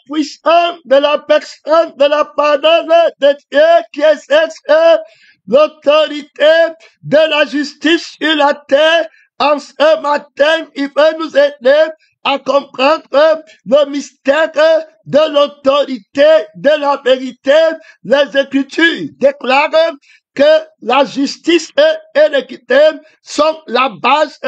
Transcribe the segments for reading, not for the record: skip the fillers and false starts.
Puissance de la personne de la parole de Dieu qui exerce l'autorité de la justice sur la terre. En ce matin, il veut nous aider à comprendre le mystère de l'autorité de la vérité. Les Écritures déclarent que la justice et l'équité sont la base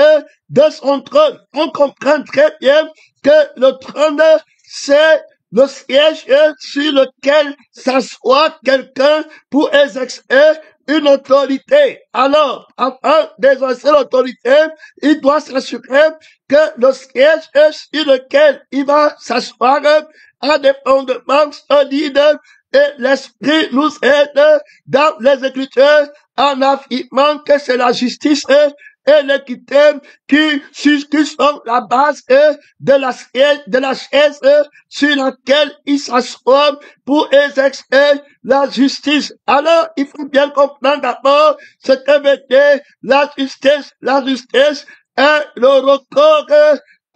de son trône. On comprend très bien que le trône, c'est le siège sur lequel s'assoit quelqu'un pour exercer une autorité. Alors, avant d'exercer l'autorité, il doit s'assurer que le siège sur lequel il va s'asseoir a des fondements solides, et l'Esprit nous aide dans les Écritures en affirmant que c'est la justice et l'équité qui sont la base de la chaise sur laquelle il s'assoit pour exercer la justice. Alors, il faut bien comprendre d'abord ce que veut dire la justice. La justice est le recours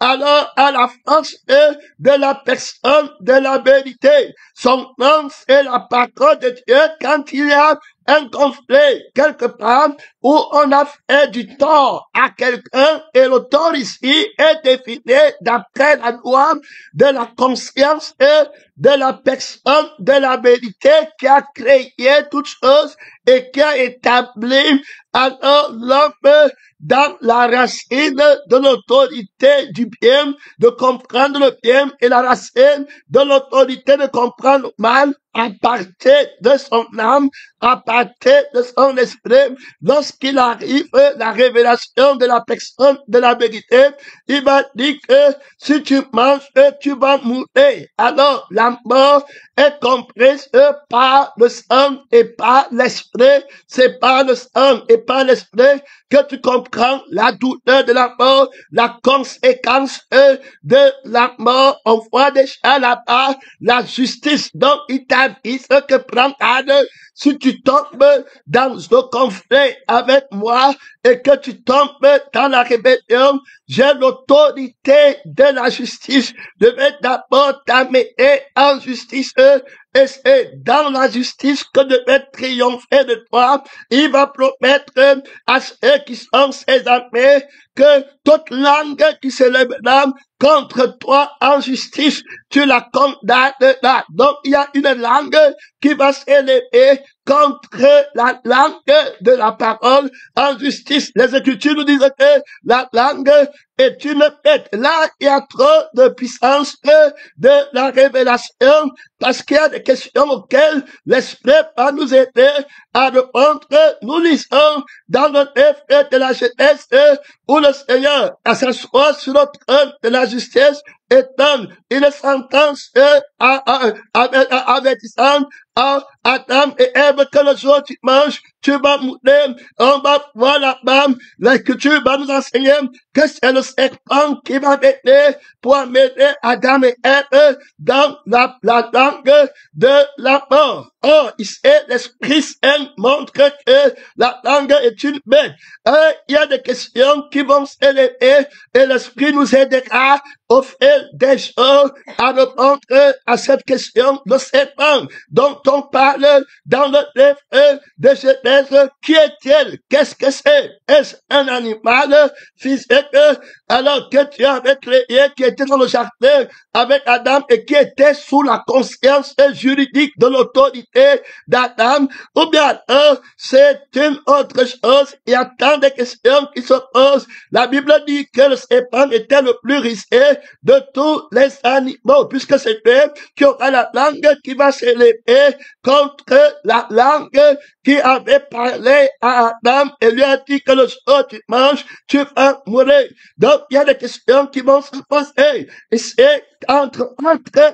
alors à la force de la personne de la vérité. Son nom, c'est la parole de Dieu quand il y a un conflit quelque part où on a fait du tort à quelqu'un, et le tort ici est défini d'après la loi de la conscience et de la personne de la vérité qui a créé toutes choses et qui a établi alors l'homme dans la racine de l'autorité du bien, de comprendre le bien, et la racine de l'autorité de comprendre le mal à partir de son âme, à partir de son esprit. Lorsqu'il arrive la révélation de la personne de la vérité, il va dire que si tu manges, tu vas mourir. Alors, la mort est comprise par le sang et par l'esprit. C'est par le sang et par l'esprit que tu comprends la douleur de la mort, la conséquence de la mort. On voit déjà là-bas la justice. Donc, il t'avise que prends garde. Si tu tombes dans ce conflit avec moi et que tu tombes dans la rébellion, j'ai l'autorité de la justice. Je vais d'abord t'amener en justice, et c'est dans la justice que je vais triompher de toi. Il va promettre à ceux qui sont ses armées que toute langue qui se lèvera contre toi en justice, tu la condamneras. Donc, il y a une langue qui va s'élever contre la langue de la parole en justice. Les Écritures nous disent que la langue est une bête. Là, il y a trop de puissance de la révélation, parce qu'il y a des questions auxquelles l'Esprit va nous aider à répondre. Nous lisons dans le livre de la Genèse où le Seigneur a s'asseoir sur le trône de la justice et donne une sentence avertissante à Adam et Ève que le jour où tu manges, tu vas mourir. On va voir là-bas, l'Écriture va nous enseigner que c'est le serpent qui va venir pour amener Adam et Ève dans la langue de la mort. Or, ici, l'Esprit Saint montre que la langue est une bête. Il y a des questions qui vont s'élever et l'Esprit nous aidera au fil des jours à répondre à cette question de serpent dont on parle dans le livre de Genèse. Qui est-il? Qu'est-ce que c'est? Est-ce un animal physique alors que Dieu avait créé, qui était dans le jardin avec Adam et qui était sous la conscience juridique de l'autorité d'Adam? Ou bien c'est une autre chose? Il y a tant de questions qui se posent. La Bible dit que le serpent était le plus risqué de tous les animaux, puisque c'est lui qui aura la langue qui va s'élever contre la langue qui avait parlé à Adam et lui a dit que le jour où tu manges, tu vas mourir. Donc, il y a des questions qui vont se poser. Et c'est entre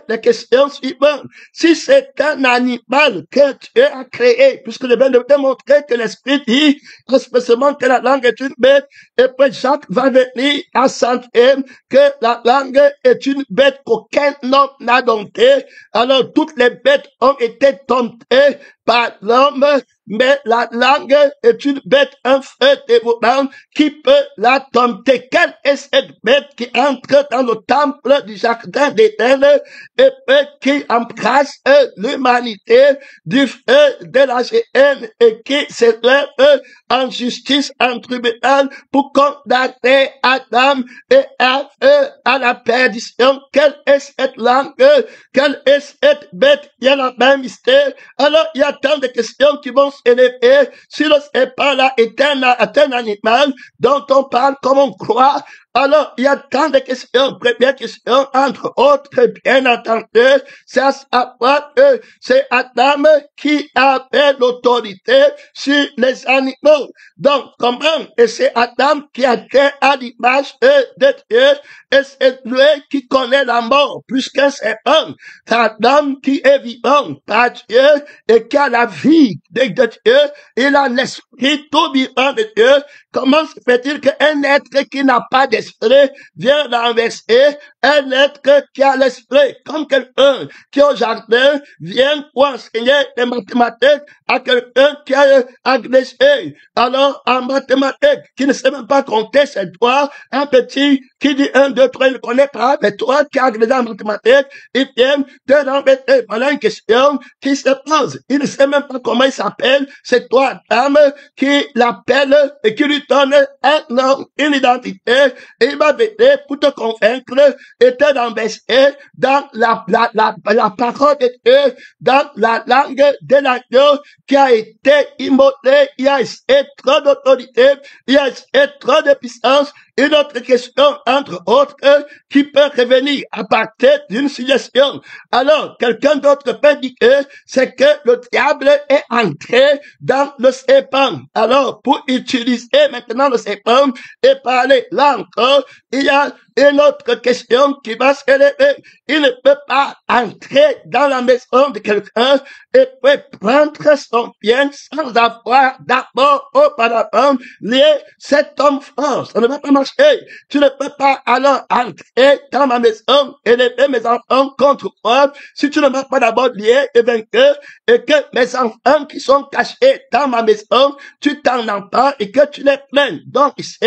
les questions suivantes. Si c'est un animal que Dieu a créé, puisque je viens de démontrer que l'Esprit dit expressément que la langue est une bête, et puis Jacques va venir à s'entendre que la langue est une bête qu'aucun homme n'a domptée. Alors toutes les bêtes ont été domptées par l'homme, mais la langue est une bête, un feu dévorant qui peut la dompter. Quelle est cette bête qui entre dans le temple du jardin d'Éden et qui embrasse l'humanité du feu de la géhenne et qui s'élève en justice, en tribunal pour condamner Adam et Ève à la perdition? Quelle est cette langue? Quelle est cette bête? Il y a la même mystère. Alors, il y a tant de questions qui vont s'élever. Si le serpent-là est un animal dont on parle comme on croit, alors, il y a tant de questions. Première question, entre autres, bien entendu, c'est à savoir que c'est Adam qui avait l'autorité sur les animaux. Donc, comment? Et c'est Adam qui a créé à l'image de Dieu, et c'est lui qui connaît la mort, puisque c'est un. C'est Adam qui est vivant par Dieu et qui a la vie de Dieu. Il a l'esprit tout vivant de Dieu. Comment se fait-il qu'un être qui n'a pas d'esprit vient renverser un être qui a l'esprit? Comme quelqu'un qui au jardin vient pour enseigner les mathématiques à quelqu'un qui a agressé. Alors, en mathématiques, qui ne sait même pas compter, c'est toi, un petit qui dit 1, 2, 3, il ne connaît pas, mais toi qui as agressé en mathématiques, il vient te renverser. Voilà une question qui se pose. Il ne sait même pas comment il s'appelle. C'est toi, dame, qui l'appelle et qui lui donne un nom, une identité, et il va venir pour te convaincre et te renverser dans la parole de Dieu, dans la langue de l'agneau qui a été immolé. Il y a trop d'autorité, il y a trop de puissance. Une autre question, entre autres, qui peut revenir à partir d'une suggestion. Alors, quelqu'un d'autre peut dire que c'est que le diable est entré dans le serpent. Alors, pour utiliser maintenant le serpent et parler là encore, il y a une autre question qui va se lever. Il ne peut pas entrer dans la maison de quelqu'un et peut prendre son bien sans avoir d'abord auparavant lié cet homme fort. Ça ne va pas marcher. Tu ne peux pas alors entrer dans ma maison et lever mes enfants contre moi si tu ne m'as pas d'abord lié et vaincu et que mes enfants qui sont cachés dans ma maison, tu t'en empares et que tu les plains. Donc ici,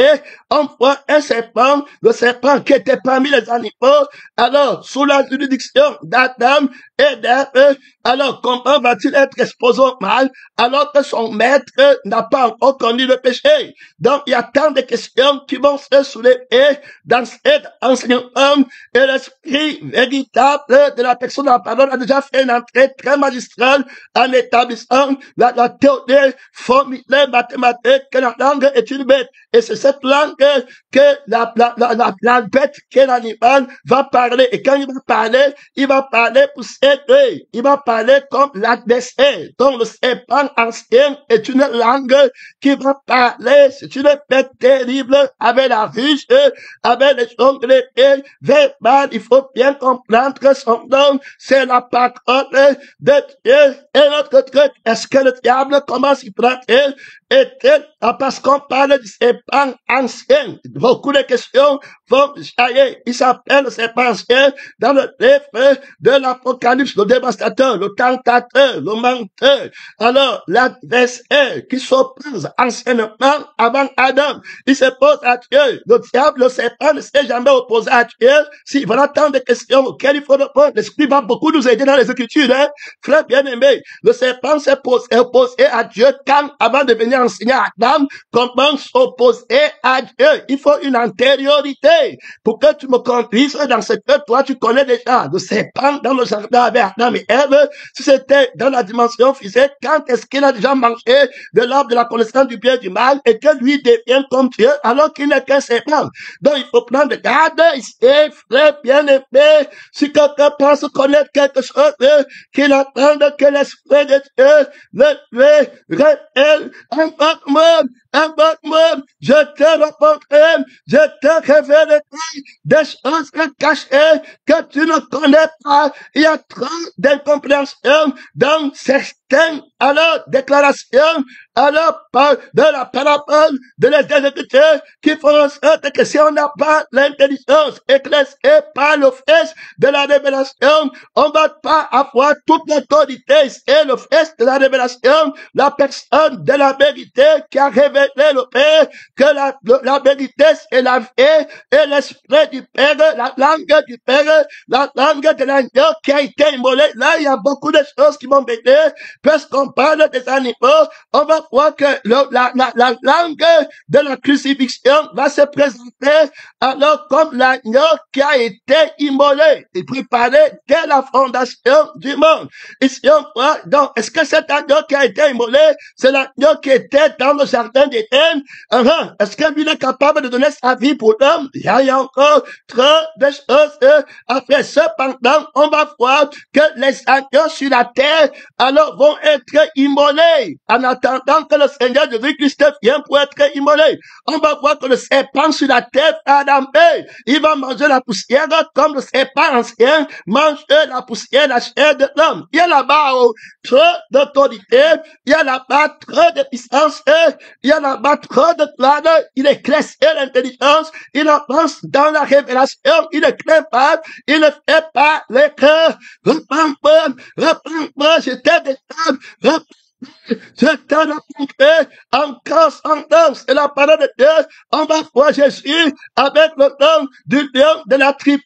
on voit un serpent, le serpent qui était parmi les animaux, alors sous la juridiction d'Adam et d'Ève, alors comment va-t-il être exposé au mal alors que son maître n'a pas encore connu le péché? Donc il y a tant de questions qui vont se soulever dans cet enseignement et l'esprit véritable de la personne de la parole a déjà fait une entrée très magistrale en établissant la théorie formulée mathématique que la langue est une bête. Et c'est cette langue que la bête qui est l'animal va parler. Et quand il va parler pour s'aider. Il va parler comme l'adversaire. Donc le serpent ancien est une langue qui va parler. C'est une bête terrible avec la ruche, avec les ongles verbales. Il faut bien comprendre que son nom, c'est la parole de Dieu. Et notre truc, est-ce que le diable commence à prendre parce qu'on parle du serpent ancien. Beaucoup de questions vont jaillir. Il s'appelle le serpent ancien dans le livre de l'Apocalypse, le dévastateur, le tentateur, le menteur. Alors, l'adversaire qui s'oppose anciennement avant Adam, il se pose à Dieu. Le diable, le serpent ne s'est jamais opposé à Dieu. Si voilà tant de questions auxquelles il faut répondre, l'Esprit va beaucoup nous aider dans les Écritures, hein. Frère bien-aimé, le serpent s'est opposé à Dieu quand, avant de venir enseigner à Adam, comment s'opposer à Dieu. Il faut une antériorité pour que tu me conduises dans ce que toi tu connais déjà. Le serpent dans le jardin avec Adam et Ève, si c'était dans la dimension physique, quand est-ce qu'il a déjà mangé de l'arbre de la connaissance du bien et du mal et que lui devient comme Dieu alors qu'il n'est qu'un serpent? Donc il faut prendre garde ici, frère bien-aimé, si quelqu'un pense connaître quelque chose, qu'il attende que l'Esprit de Dieu le révèle en votre monde. avec moi, je te rencontrerai, je te révélerai des choses cachées que tu ne connais pas. Il y a trop d'incompréhension dans certaines alors déclarations, alors de la parabole de les exécuteurs qui font en sorte que si on n'a pas l'intelligence éclairée par le fils de la révélation, on va pas avoir toute l'autorité et le fils de la révélation, la personne de la vérité qui a révélé le Père, que la vérité c'est la vie et l'esprit du Père, la langue du Père, la langue de l'agneau qui a été immolée. Là, il y a beaucoup de choses qui vont m'aider, parce qu'on parle des animaux, on va voir que la langue de la crucifixion va se présenter alors comme l'agneau qui a été immolé et préparé dès la fondation du monde. Ici on voit, donc, est-ce que cet agneau qui a été immolé, c'est l'agneau qui était dans le jardin d'Éden? Est-ce que lui est capable de donner sa vie pour l'homme? Il y a encore trop de choses à faire. Cependant, on va voir que les agneaux sur la terre, alors, vont être immolés en attendant que le Seigneur Jésus-Christ vienne pour être immolé. On va voir que le serpent sur la terre a dampé. Il va manger la poussière comme le serpent ancien mange la poussière, la chair de l'homme. Il y a là-bas trop d'autorité, il y a là-bas trop de puissance, il y a là-bas trop de gloire. Il éclaircit l'intelligence, il avance dans la révélation, il ne craint pas, il ne fait pas les cœurs. Repends-moi, je t'ai déjà, je t'ai rencontré en transcendance et la parole de Dieu. On va voir Jésus avec le nom du lion de la tribu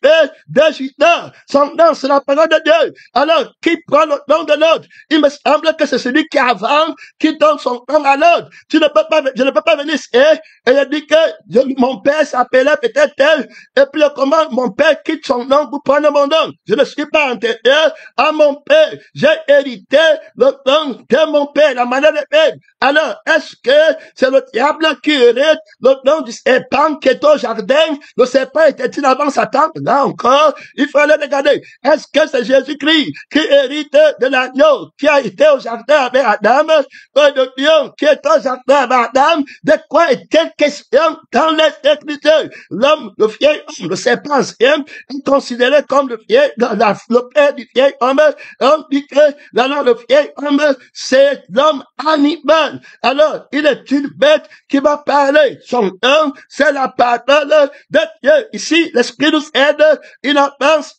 de Juda. Son nom, c'est la parole de Dieu. Alors, qui prend le nom de l'autre? Il me semble que c'est celui qui avance, qui donne son nom à l'autre. Je ne peux pas venir ici et il dit que mon père s'appelait peut-être tel, et puis comment mon père quitte son nom pour prendre mon nom. Je ne suis pas antérieur à mon père. J'ai hérité le nom de mon père, la manière de faire. Alors, est-ce que c'est le diable qui hérite le nom du serpent qui est au jardin? Le serpent était-il avant Satan? Là encore, il fallait regarder. Est-ce que c'est Jésus-Christ qui hérite de l'agneau qui a été au jardin avec Adam, le lion qui est au jardin avec Adam? De quoi est-il question dans les Écritures? L'homme, le vieil homme, le serpent ancien, est considéré comme le père du vieil homme. On dit que le vieil homme, c'est l'homme animal. Alors, il est une bête qui va parler. Son nom, c'est la parole de Dieu. Ici, l'Esprit nous aide. Il avance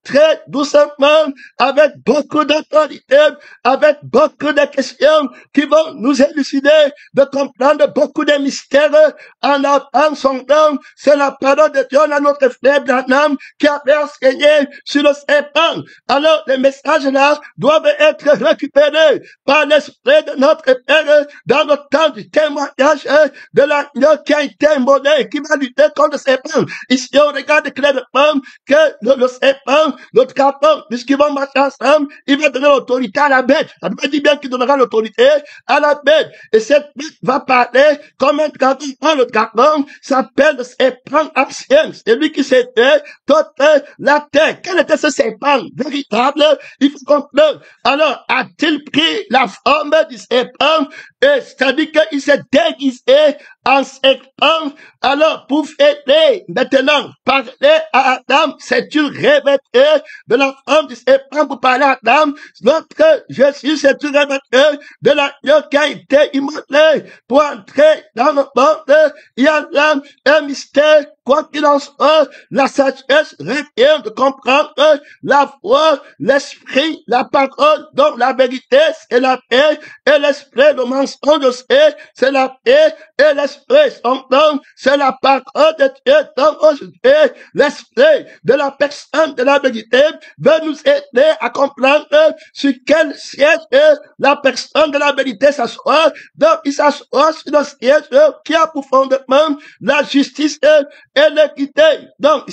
très doucement, avec beaucoup d'autorité, avec beaucoup de questions qui vont nous élucider, de comprendre beaucoup de mystères. En avant son nom, c'est la parole de Dieu à notre frère Branham qui avait enseigné sur le serpent. Alors, les messages là doivent être récupérés par l'Esprit de notre Père dans le temps du témoignage de l'agneau qui a été immolé, qui va lutter contre le serpent. Ici, on regarde clairement que le serpent, le dragon, puisqu'ils vont marcher ensemble, il va donner l'autorité à la bête. Ça veut dire bien qu'il donnera l'autorité à la bête. Et cette bête va parler comme un dragon. Le dragon s'appelle le serpent ancien. C'est lui qui s'était toute la terre. Quel était ce serpent véritable? Il faut comprendre. Alors, a-t-il pris la forme du serpent? C'est-à-dire qu'il s'est déguisé en serpent. Alors, pour aider maintenant, parler à Adam, c'est une revêteur de la forme du serpent pour parler à Adam. Notre Jésus, c'est une revêteur de l'agneau qui a été immolé pour entrer dans le monde. Il y a là un mystère. Quoi qu'il en soit, la sagesse requiert de comprendre la voix, l'esprit, la parole, donc la vérité, c'est la paix, et l'esprit, le mensonge, c'est la paix, et l'esprit, son nom, c'est la parole de Dieu, donc aujourd'hui, l'esprit de la personne de la vérité veut nous aider à comprendre sur quel siège la personne de la vérité s'assoit. Donc, il s'assoit sur le siège qui a pour fondement la justice et l'équité. Donc,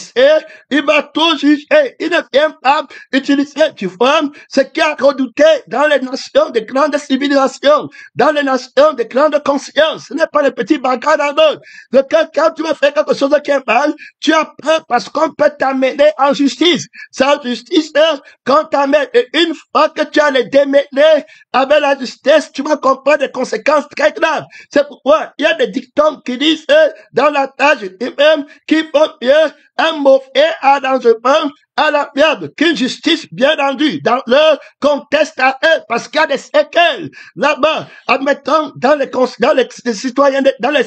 il va tout juger. Il ne vient pas utiliser, tu vois, ce qui a redouté dans les nations de grandes civilisations, dans les nations de grande conscience. Ce n'est pas les petits bagarres dans l'autre. Quand tu vas faire quelque chose qui est mal, tu as peur parce qu'on peut t'amener en justice. Sans justice, quand t'amènes, une fois que tu as les démêlés avec la justice, tu vas comprendre des conséquences très graves. C'est pourquoi il y a des dictons qui disent dans la tâche même qu'il faut mieux un mauvais arrangement à la merde qu'une justice bien rendue dans leur conteste à eux parce qu'il y a des séquelles là-bas. Admettons dans les citoyens, dans les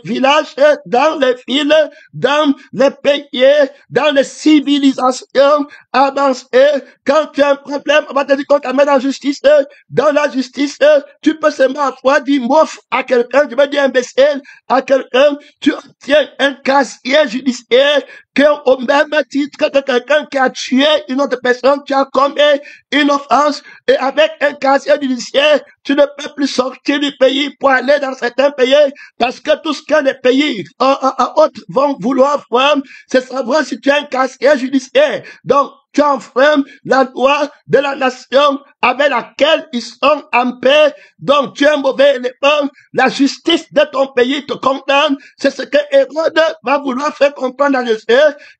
villages, dans les villes, dans les pays, dans les civilisations avancées. Quand tu as un problème, on va te dire qu'on t'amène en justice. Dans la justice, tu peux seulement avoir dit mouf à quelqu'un, tu veux dire imbécile à quelqu'un, tu obtiens un casier judiciaire qu'au même titre que quelqu'un qui a tué une autre personne, tu as commis une offense, et avec un casier judiciaire, tu ne peux plus sortir du pays pour aller dans certains pays, parce que tout ce que les pays autres vont vouloir voir, c'est savoir si tu as un casier judiciaire. Donc, tu enfreins la loi de la nation avec laquelle ils sont en paix. Donc, tu es un mauvais élément. La justice de ton pays te condamne. C'est ce que Hérode va vouloir faire comprendre à Jésus,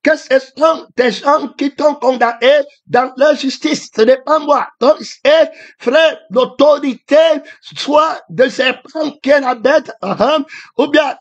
que ce sont des gens qui t'ont condamné dans leur justice. Ce n'est pas moi. Donc, c'est, frère, l'autorité, soit de serpent qui est la bête, ou bien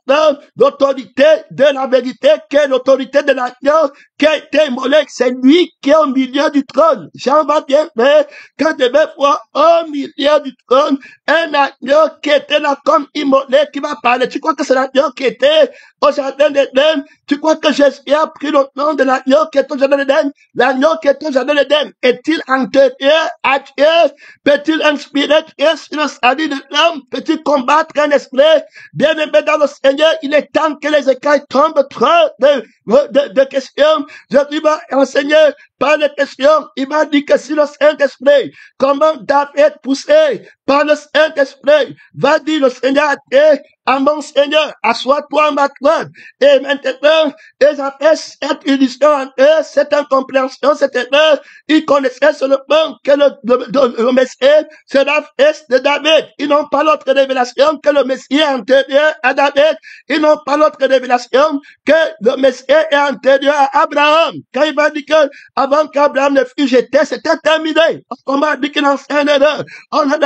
l'autorité de la vérité qui est l'autorité de l'agneau qui a été immolé. C'est lui qui est au milieu du trône. J'en va bien faire quand je vais voir au milieu du trône un agneau qui était là comme immolé qui va parler. Tu crois que c'est l'agneau qui était au jardin d'Éden? Tu crois que Jésus a pris le nom de l'agneau qui est au jardin d'Éden? L'agneau qui est au jardin d'Éden est-il antérieur à Dieu? Peut-il inspirer Dieu sur le salut de l'homme? Peut-il combattre un esprit? Bien aimé dans le Seigneur, il est temps que les écailles tombent trop de questions. Jésus va enseigner par les questions. Il m'a dit que si le Saint-Esprit, comment David poussé par le Saint-Esprit, va dire le Seigneur à Dieu, à mon Seigneur, assois-toi à ma droite. Et maintenant, ils avaient cette illusion en eux, cette incompréhension, cette erreur. Ils connaissaient seulement que le Messie, c'est la fils de David. Ils n'ont pas l'autre révélation que le Messie est antérieur à David. Ils n'ont pas l'autre révélation que le Messie est antérieur à Abraham. Quand il va dire que avant qu'Abraham ne fût jeté, c'était terminé. On m'a dit qu'il en fait une erreur. On a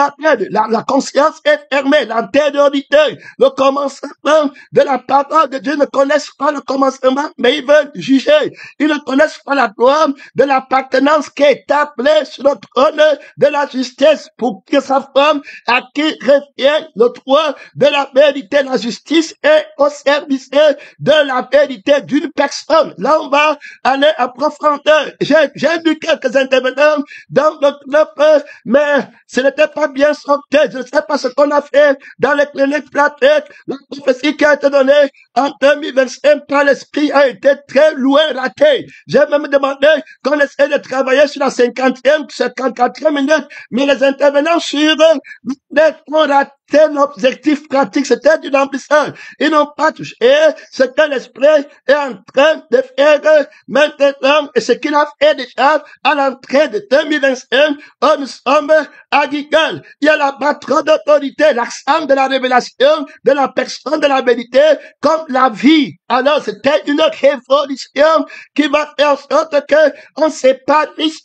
la conscience est fermée, l'antériorité, le commencement de la parole de Dieu. Ne connaissent pas le commencement, mais ils veulent juger. Ils ne connaissent pas la gloire de l'appartenance qui est appelée sur le trône de la justice pour que sa femme à qui revient le droit de la vérité, la justice est au service de la vérité d'une personne. Là, on va aller à profondeur. J'ai vu quelques intervenants dans le club, mais ce n'était pas bien sorti. Je ne sais pas ce qu'on a fait dans les cliniques platettes. La prophétie qui a été donnée en 2025 par l'Esprit a été très loin ratée. J'ai même demandé qu'on essaie de travailler sur la 54e minute, mais les intervenants sur ont raté l'objectif pratique, c'était du remplissage. Ils n'ont pas touché ce que l'Esprit est en train de faire maintenant et ce qu'il a fait déjà à l'entrée de 2025. Oh, nous sommes à Gilgal. Il y a là-bas trop d'autorité, l'accent de la révélation de la personne de la vérité comme la vie. Alors, c'était une révolution qui va faire en sorte que on s'épanouisse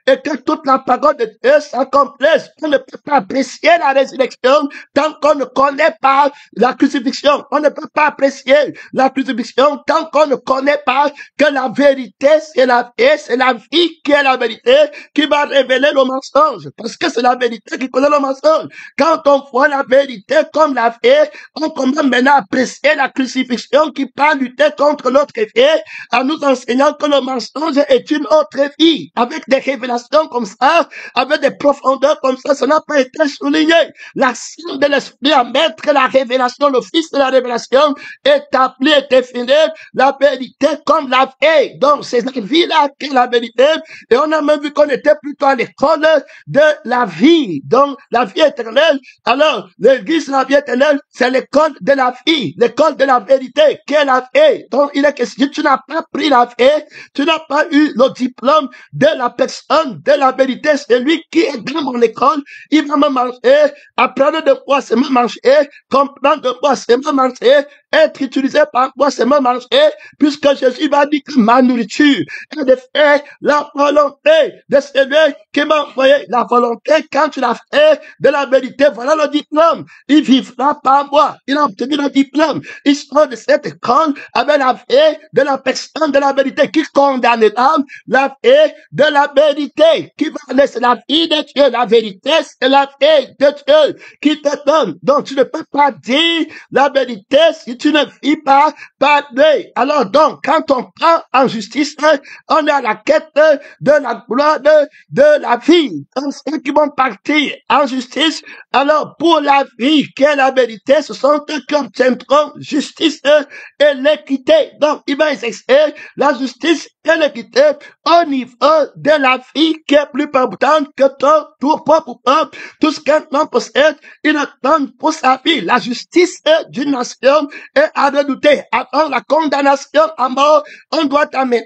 et que toute la parole de Dieu s'accomplisse. On ne peut pas apprécier la résurrection tant qu'on ne connaît pas la crucifixion. On ne peut pas apprécier la crucifixion tant qu'on ne connaît pas que la vérité, c'est la vie qui est la vérité qui va révéler le mensonge. Parce que c'est la vérité qui connaît le mensonge. Quand on voit la vérité comme la vie, on commence maintenant à apprécier la crucifixion qui parle a lutté contre l'autre vie en nous enseignant que le mensonge est une autre vie. Avec des révélations comme ça, avec des profondeurs comme ça n'a pas été souligné. L'action de l'Esprit à mettre la révélation, le Fils de la révélation, établi et défini la vérité comme la vie. Donc, c'est la vie-là qui est la vérité. Et on a même vu qu'on était plutôt à l'école de la vie. Donc, la vie éternelle. Alors, l'église de la vie éternelle, c'est l'école de la vie, l'école de la vérité, qui est la vie. Donc, il est question, tu n'as pas pris la vie, tu n'as pas eu le diplôme de la personne de la vérité. C'est lui qui est dans mon école. Il va me manger, apprendre de moi, c'est me manger, comprendre de moi, c'est me manger, être utilisé par moi, c'est me manger, puisque Jésus m'a dit que ma nourriture est de faire la volonté de celui qui m'a envoyé. La volonté, quand tu l'as fait de la vérité, voilà le diplôme. Il vivra par moi. Il a obtenu le diplôme. Il sort de cette école avec la vie de la personne de la vérité qui condamnera la vie de la vérité, qui va laisser la vie de Dieu. La vérité, c'est la vie de Dieu qui te donne. Donc, tu ne peux pas dire la vérité si tu ne vis pas par Dieu. Alors donc, quand on prend en justice, on est à la quête de la gloire de la vie. Donc, ceux qui vont partir en justice, alors pour la vie qui est la vérité, ce sont eux qui obtiendront justice et l'équité. Donc, il va exercer la justice et l'équité au niveau de la vie qui est plus importante que tout propre. Tout ce qu'un homme possède, il le donne pour sa vie. La justice d'une nation est à redouter. Avant la condamnation à mort, on doit t'amener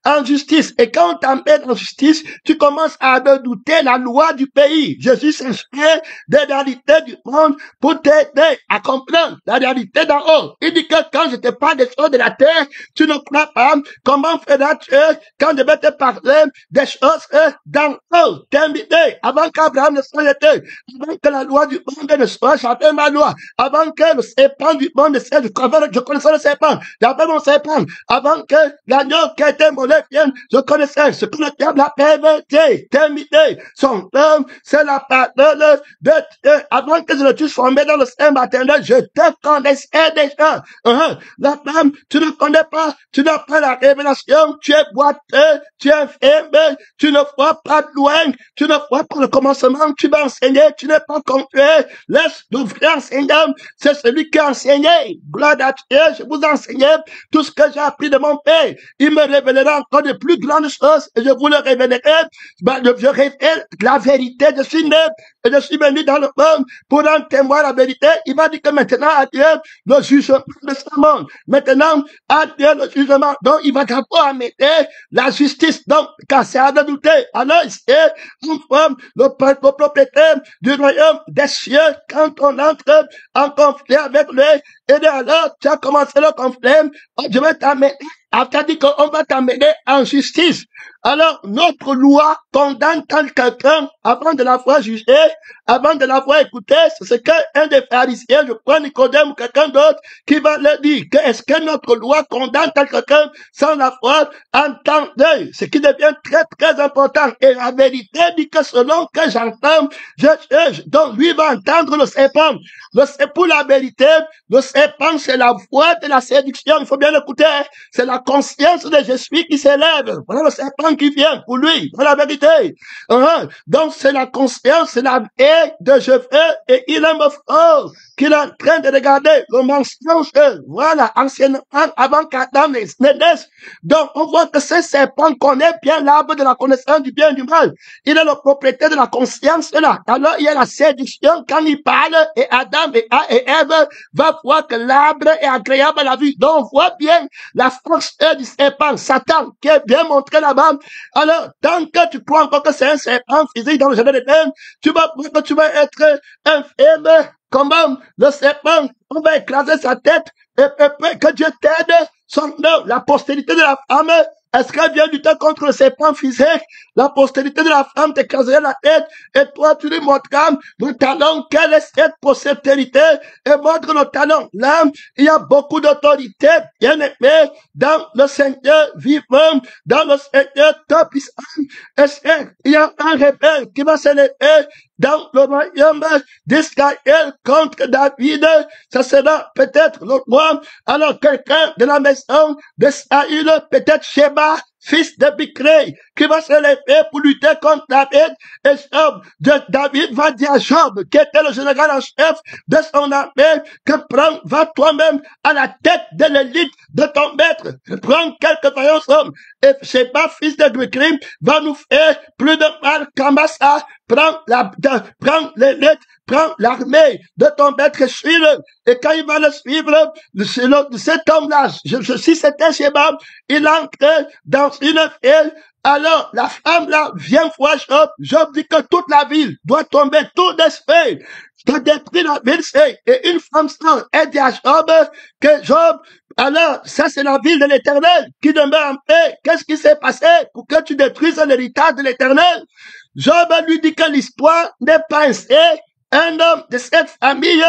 en justice. Et quand on t'amène en justice, tu commences à redouter la loi du pays. Jésus s'inspire des réalités du monde pour t'aider à comprendre la réalité d'en haut. Il dit que quand je te parle des choses de la terre, tu ne crois pas. Comment feras-tu quand je vais te parler des choses d'en haut? T'inviter avant qu'Abraham ne soit jeté, avant que la loi du monde ne soit, j'avais ma loi, avant que le serpent du monde ne soit, je connaissais le serpent, j'avais mon serpent, avant que l'agneau qui a été volé vienne, je connaissais ce que le diable a perverti, t'inviter. Son homme, c'est la parole de Dieu. Avant que je ne t'eusse formé dans le sein maternel, je te connaissais déjà. La femme, tu ne connais pas, tu n'as pas la révélation, tu es boiteux, tu es faible, tu ne vois pas de loin, tu ne vois pas le commencement, tu vas enseigner, tu n'es pas concret. Laisse le vrai enseignant, c'est celui qui a enseigné. Gloire à Dieu, je vous enseigne tout ce que j'ai appris de mon Père. Il me révélera encore de plus grandes choses et je vous le révélerai. Je révèle la vérité, je suis né et je suis venu dans le monde pour en témoigner la vérité. Il va dire que maintenant à Dieu le jugement de ce monde. Maintenant à Dieu le jugement. Donc il va d'abord amener la justice. Donc quand c'est à redouter, alors c'est une forme le propriétaire du royaume des cieux quand on entre en conflit avec lui. Et alors tu as commencé le conflit. Je vais t'amener. Après dit qu'on va t'amener en justice. Alors, notre loi condamne quelqu'un avant de l'avoir jugé, avant de l'avoir écouté. C'est ce qu'un des pharisiens, je crois Nicodème ou quelqu'un d'autre, qui va leur dire que est-ce que notre loi condamne quelqu'un sans l'avoir entendu? Ce qui devient très, très important. Et la vérité dit que selon que j'entends, je juge. Donc, lui va entendre le serpent. Pour la vérité, le serpent, c'est la voix de la séduction. Il faut bien l'écouter. C'est la conscience de Jésus qui s'élève. Voilà le serpent qui vient pour lui. Voilà la vérité. Donc, c'est la conscience, c'est la vie de je veux et il aime fort qu'il est en train de regarder le mensonge. Voilà, anciennement, avant qu'Adam ne naisse. Donc, on voit que ce serpent connaît bien l'arbre de la connaissance du bien et du mal. Il est le propriétaire de la conscience là. Alors, il y a la séduction quand il parle et Adam et Ève va voir que l'arbre est agréable à la vue. Donc, on voit bien la force du serpent, Satan, qui est bien montré là-bas. Alors, tant que tu crois encore que c'est un serpent physique dans le jardin d'Éden, tu vas voir que tu vas être un faible. Comment le serpent, on va écraser sa tête et que Dieu t'aide. Son nom, la postérité de la femme, est-ce qu'elle vient lutter contre le serpent physique? La postérité de la femme t'écraserait la tête et toi tu lui montreras le talon. Quelle est cette postérité? Et montre le talon. Là, il y a beaucoup d'autorité, bien aimé, dans le Seigneur vivant, dans le Seigneur top puissant. Il y a un rebelle qui va s'élever dans le royaume d'Israël contre David, ça sera peut-être l'autre mois. Alors quelqu'un de la maison de Saül, peut-être Sheba, fils de Bicré, qui va se lever pour lutter contre David. Et David va dire à Job, qui était le général en chef de son armée, que va toi-même à la tête de l'élite de ton maître. Prends quelques vaillants hommes. Et Sheba, fils de Bicré, va nous faire plus de mal qu'Amasa. Prends l'élite, prends l'armée de ton maître, suis-le. Et quand il va le suivre, cet homme-là, si c'était Sheba, il entre dans une ville. Alors, la femme là vient voir Job. Job dit que toute la ville doit tomber, tout détruit. Je détruis la ville, et une femme sort. Elle dit à Job que Job, alors, ça c'est la ville de l'Éternel qui demeure en paix. Qu'est-ce qui s'est passé pour que tu détruises l'héritage de l'Éternel? Job lui dit que l'histoire n'est pas ainsi. Un homme de cette famille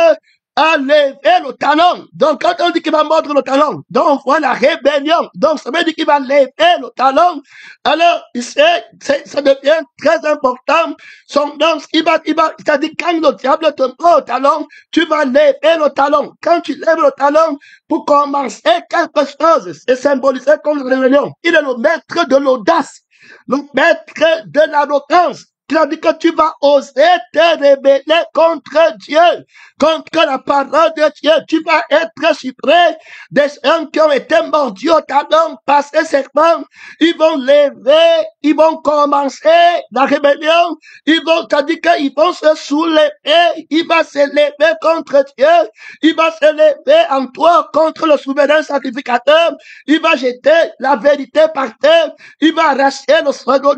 a levé le talon. Donc, quand on dit qu'il va mordre le talon, donc on voit la rébellion. Donc, ça veut dire qu'il va lever le talon. Alors, ça devient très important. Son nom, c'est-à-dire quand le diable te mord le talon, tu vas lever le talon. Quand tu lèves le talon pour commencer quelque chose, c'est symbolisé comme la rébellion. Il est le maître de l'audace, le maître de l'arrogance. Il a dit que tu vas oser te rebeller contre Dieu, contre la parole de Dieu. Tu vas être surpris des gens qui ont été mordus au talon par ces serpents. Ils vont lever, ils vont commencer la rébellion. Ils vont, c'est-à-dire qu'ils vont se soulever. Il va se lever contre Dieu. Il va se lever en toi contre le souverain sacrificateur. Il va jeter la vérité par terre. Il va arracher le sacerdoce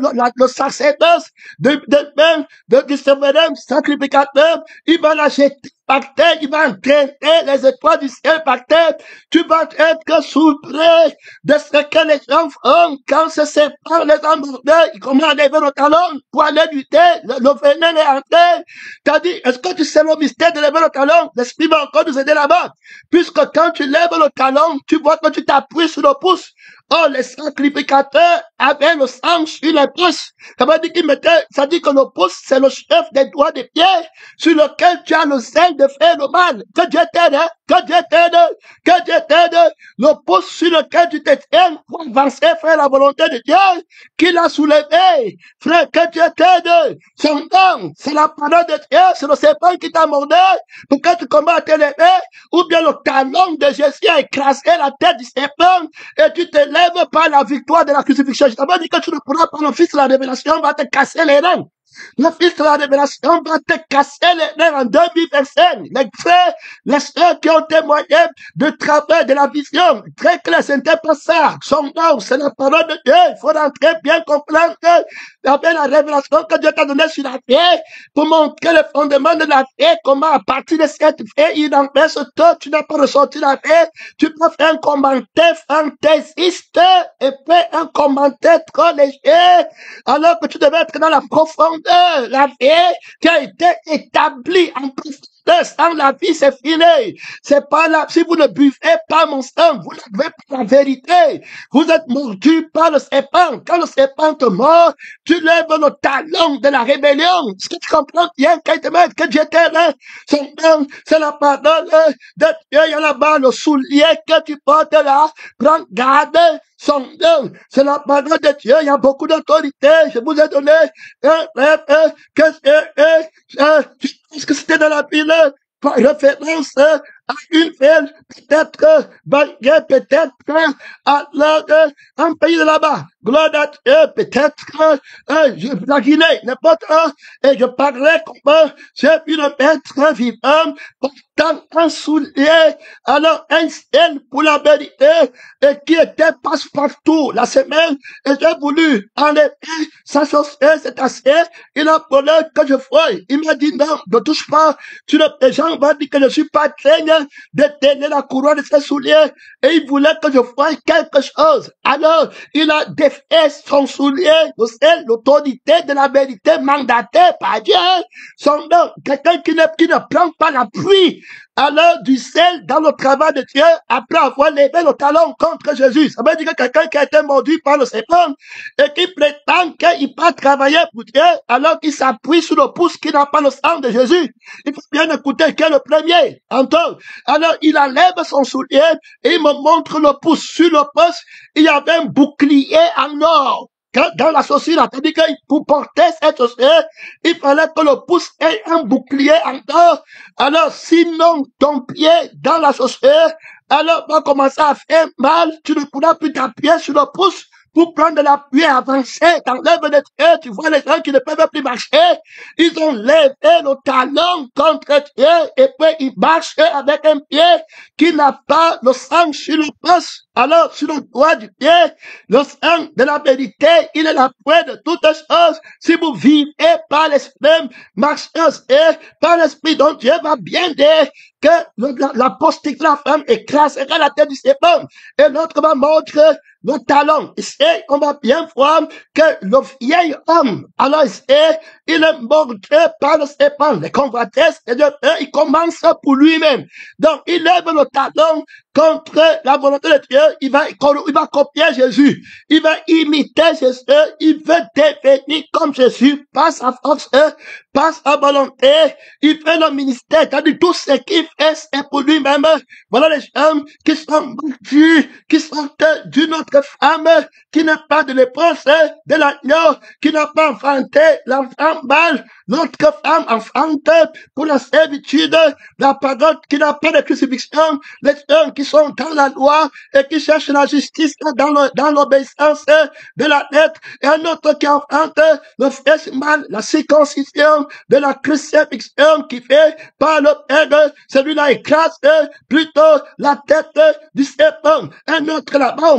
du souverain sacrificateur. Il va la jeter par terre, il va entraîner les étoiles du ciel par terre. Tu vas être surpris de ce que les gens font quand se séparent les emmerdeurs. Ils commencent à lever le talon pour aller lutter. Le venin est entré. T'as dit, est-ce que tu sais le mystère de lever le talon? L'esprit va encore nous aider là-bas. Puisque quand tu lèves le talon, tu vois que tu t'appuies sur le pouce. Oh, les sacrificateurs avaient le sang sur les pouces. Ça veut dire qu'ils mettaient, ça dit que le pouce, c'est le chef des doigts des pieds sur lequel tu as le zèle de faire le mal. Que Dieu t'aide, hein? Que Dieu t'aide, que Dieu t'aide. Le pouce sur lequel tu te tiens pour avancer, faire la volonté de Dieu, qu'il a soulevé. Frère, que Dieu t'aide. Son nom, c'est la parole de Dieu, c'est le serpent qui t'a mordu pour que tu commences à te lever, ou bien le talon de Jésus a écrasé la tête du serpent et tu te lèves par la victoire de la crucifixion. Je t'avais dit que tu ne pourras pas, le fils de la révélation va te casser les reins. Le fils de la révélation va te casser les reins en 2000 versets. Les frères, les sœurs qui ont témoigné du travail de la vision, très clair, ce n'était pas ça. Son nom, c'est la parole de Dieu. Il faut rentrer bien comprendre avec la révélation que Dieu t'a donnée sur la paix pour montrer le fondement de la paix, comment à partir de cette paix, il empêche toi, tu n'as pas ressorti la paix. Tu peux faire un commentaire fantaisiste et faire un commentaire trop léger, alors que tu devais être dans la profondeur. La paix qui a été établie en profondeur. Sans la vie, c'est fini. C'est pas là. Si vous ne buvez pas mon sang, vous n'avez pas la vérité. Vous êtes mordu par le serpent. Quand le serpent te mord, tu lèves le talon de la rébellion. Est-ce que tu comprends bien que Dieu t'aime? Son nom, c'est la parole de Dieu. Il y a là-bas le soulier que tu portes là. Prends garde. Son nom, c'est la parole de Dieu. Il y a beaucoup d'autorité. Je vous ai donné un rêve je pense que c'était dans la Bible, par référence à une ville, peut-être Bangé, peut-être un pays de là-bas. Gloire à Dieu, peut-être la Guinée, n'importe où. Et je parlais comment j'ai vu le maître vivant portant un soulier, alors un ciel pour la vérité, et qui était passe-partout la semaine. Et j'ai voulu enlever sa chaussée, c'est assez. Il a voulu que je voie. Il m'a dit non, ne touche pas. Les gens vont dire que je suis pas craignant. vient de donner la couronne de ses souliers et il voulait que je voie quelque chose. Alors, il a défait son soulier, c'est l'autorité de la vérité mandatée par Dieu. Son nom, quelqu'un qui ne prend pas l'appui alors du sel dans le travail de Dieu après avoir levé le talon contre Jésus. Ça veut dire que quelqu'un qui a été mordu par le serpent et qui prétend qu'il peut travailler pour Dieu alors qu'il s'appuie sur le pouce qui n'a pas le sang de Jésus. Il faut bien écouter qui est le premier. Alors il enlève son soulier et il me montre le pouce. Sur le pouce, il y avait un bouclier en or. Dans la chaussure, c'est-à-dire que pour porter cette chaussure, il fallait que le pouce ait un bouclier en or. Alors, sinon, ton pied dans la chaussure, alors va commencer à faire mal, tu ne pourras plus t'appuyer sur le pouce pour prendre l'appui et avancer. T'enlèves les Dieu, tu vois les gens qui ne peuvent plus marcher, ils ont levé le talon contre Dieu et puis ils marchent avec un pied qui n'a pas le sang sur le pouce. Alors, sur le doigt du pied, le sang de la vérité, il est la poids de toutes choses. Si vous vivez par l'esprit, marchez par l'esprit dont Dieu va bien dire que l'apostique de la femme écrasera la tête du serpent et l'autre va montrer le talon. Ici, on va bien voir que le vieil homme, alors ici, il est montré par le serpent. Les convoitises, il commence pour lui-même. Donc, il lève le talon contre la volonté de Dieu, il va copier Jésus, il va imiter Jésus, il veut devenir comme Jésus, par sa force, par sa volonté, il fait le ministère, c'est-à-dire tout ce qu'il fait, c'est pour lui-même. Voilà les gens qui sont battus, qui sont d'une autre femme, qui n'a pas de l'épouse de l'agneau, qui n'a pas enfanté l'enfant mâle, l'autre femme enfante pour la servitude, la parole qui n'a pas de crucifixion, les gens qui sont dans la loi et qui cherchent la justice dans l'obéissance de la lettre, et un autre qui enfante le fils mal, la circoncision de la crucifixion qui fait par le Père, celui-là écrase plutôt la tête du serpent. Un autre là-bas,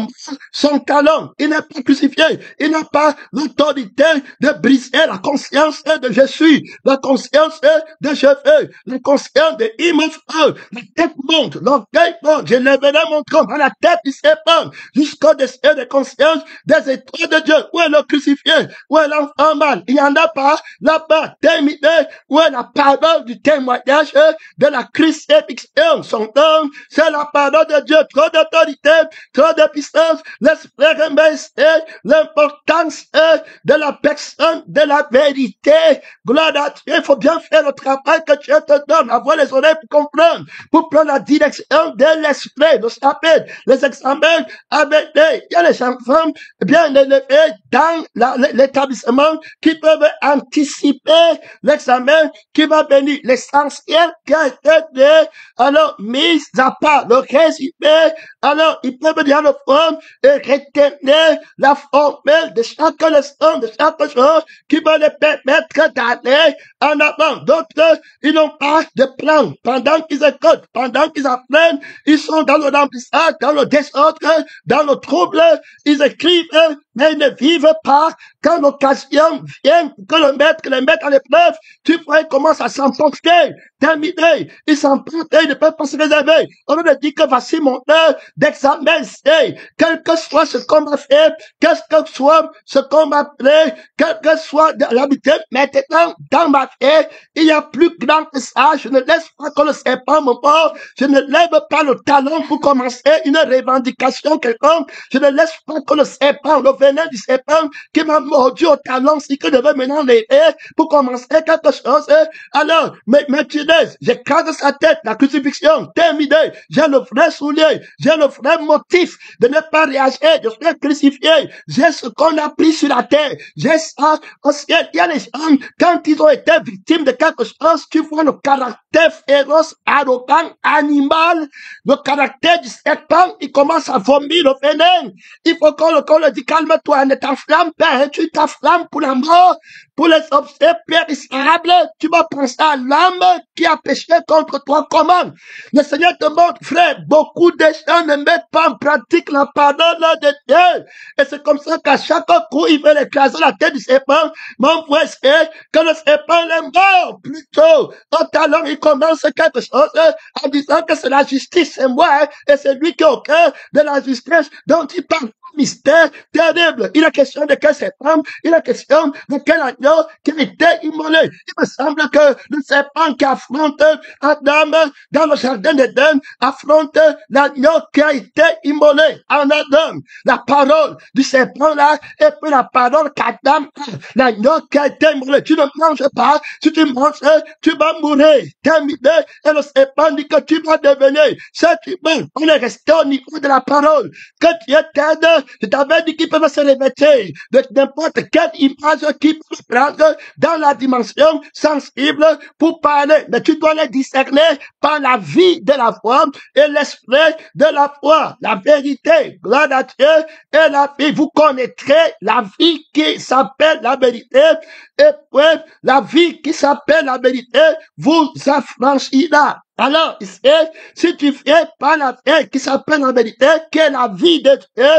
son talon, il n'est pas crucifié, il n'a pas l'autorité de briser la conscience de Jésus, la conscience de cheveux, la conscience de feu, la tête monte, l'orgueil monte, je lèverai mon trône à la tête du serpent, jusqu'au dessus de conscience des étoiles de Dieu. Où est le crucifié? Où est l'enfant mal? Il n'y en a pas là-bas, terminé. Où est la parole du témoignage de la crucifixion? Son nom, c'est la parole de Dieu. Trop d'autorité, trop de puissance, l'esprit remercié, l'importance de la personne, de la vérité. Gloire à Dieu, il faut bien faire le travail que Dieu te donne, avoir les oreilles pour comprendre, pour prendre la direction de l'esprit, de saper les examens avec il y a les enfants bien élevés dans l'établissement qui peuvent anticiper l'examen qui va venir, l'essentiel qui a été alors mis à part, le résumé, alors ils peuvent dire le forme et retenir la formule de chaque leçon, de chaque chose qui va les permettre d'aller en avant. D'autres, ils n'ont pas de plan. Pendant qu'ils écoutent, pendant qu'ils apprennent, ils sont dans le remplissage, dans le désordre, dans le trouble. Ils écrivent, mais ils ne vivent pas. Quand l'occasion vient que les mettent à l'épreuve, tu vois, ils commencent à s'emporter, terminer. Ils s'emportent, ils ne peuvent pas se réserver. On leur dit que voici mon heure d'examen, quel que soit ce qu'on m'a fait, quel que soit ce qu'on m'a appelé, quel que soit l'habitude, maintenant, dans ma vie, il y a plus grand que ça. Je ne laisse pas que le serpent me morde. Je ne lève pas le talon pour commencer une revendication quelconque. Je ne laisse pas que le serpent, le venin du serpent qui m'a mordu au talon, si que je veux maintenant lever pour commencer quelque chose. Alors, maintenant, j'écrase sa tête, la crucifixion, terminé. J'ai le vrai soulier, j'ai le vrai motif de ne pas réagir, de se faire crucifier. J'ai ce qu'on a pris sur la terre. J'ai ça au ciel. Il y a les gens, quand ils ont été victimes de quelque chose, tu vois le caractère féroce, arrogant, animal, le caractère du serpent, il commence à vomir le venin. Il faut qu'on le dit, calme-toi, ne t'enflamme pas, hein, tu t'enflammes pour la mort. pour les objets périssables, tu vas penser à l'âme qui a péché contre toi. Comment? Le Seigneur te montre, frère, beaucoup de gens ne mettent pas en pratique la parole de Dieu. Et c'est comme ça qu'à chaque coup, il veut écraser la tête du serpent. Mon frère, c'est que le serpent est mort plutôt. Alors, il commence quelque chose en disant que c'est la justice, c'est moi, et c'est lui qui est au cœur de la justice dont il parle. Mystère terrible. Il est question de quel serpent, il est question de quel agneau qui a été immolé. Il me semble que le serpent qui affronte Adam dans le jardin d'Éden affronte l'agneau qui a été immolé en Adam. La parole du serpent là, et puis la parole qu'Adam a, l'agneau qui a été immolé. Tu ne manges pas, si tu manges, tu vas mourir. Terminé. Et le serpent dit que tu vas devenir cet humain. On est resté au niveau de la parole. Que tu étais je t'avais dit qu'ils peuvent se revêtir de n'importe quelle image qui peut prendre dans la dimension sensible pour parler. Mais tu dois les discerner par la vie de la foi et l'esprit de la foi. La vérité, gloire à Dieu, et la vie. Vous connaîtrez la vie qui s'appelle la vérité. Et puis, la vie qui s'appelle la vérité vous affranchira. Alors, si tu fais pas la vie qui s'appelle la vérité, qui est la vie de Dieu,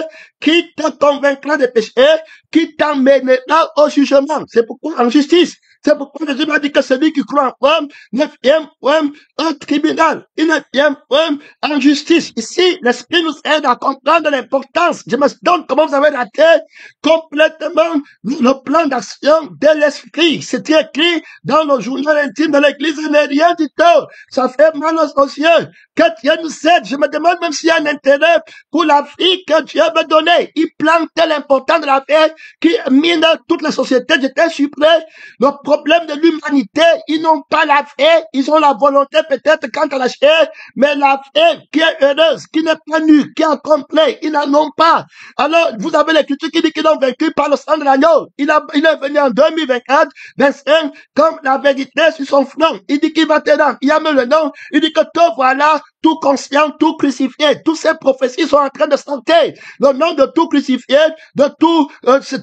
qui te convaincra de péché, qui t'emmènera au jugement. C'est pourquoi en justice, c'est pourquoi Jésus m'a dit que celui qui croit en homme ne vient point au tribunal. Il ne vient point en justice. Ici, l'Esprit nous aide à comprendre l'importance. Je me demande comment vous avez raté complètement le plan d'action de l'Esprit. C'est écrit dans le journal intime de l'Église. Il n'est rien du tout. Ça fait mal aux yeux. Que Dieu nous aide. Je me demande même s'il y a un intérêt pour la vie que Dieu veut donner. Il plante l'importance de la vie qui mine toute la société. J'étais surpris. Le problème de l'humanité, ils n'ont pas la foi, ils ont la volonté peut-être quant à la chair, mais la foi qui est heureuse, qui n'est pas nue, qui est complète, ils n'en ont pas. Alors, vous avez l'écriture qui dit qu'ils ont vaincu par le sang de l'agneau. Il est venu en 2024, 25, comme la vérité sur son front. Il dit qu'il va te donner. Il y a même le nom. Il dit que toi, voilà, tout conscient, tout crucifié. Toutes ces prophéties sont en train de sortir. Le nom de tout crucifié, de tout,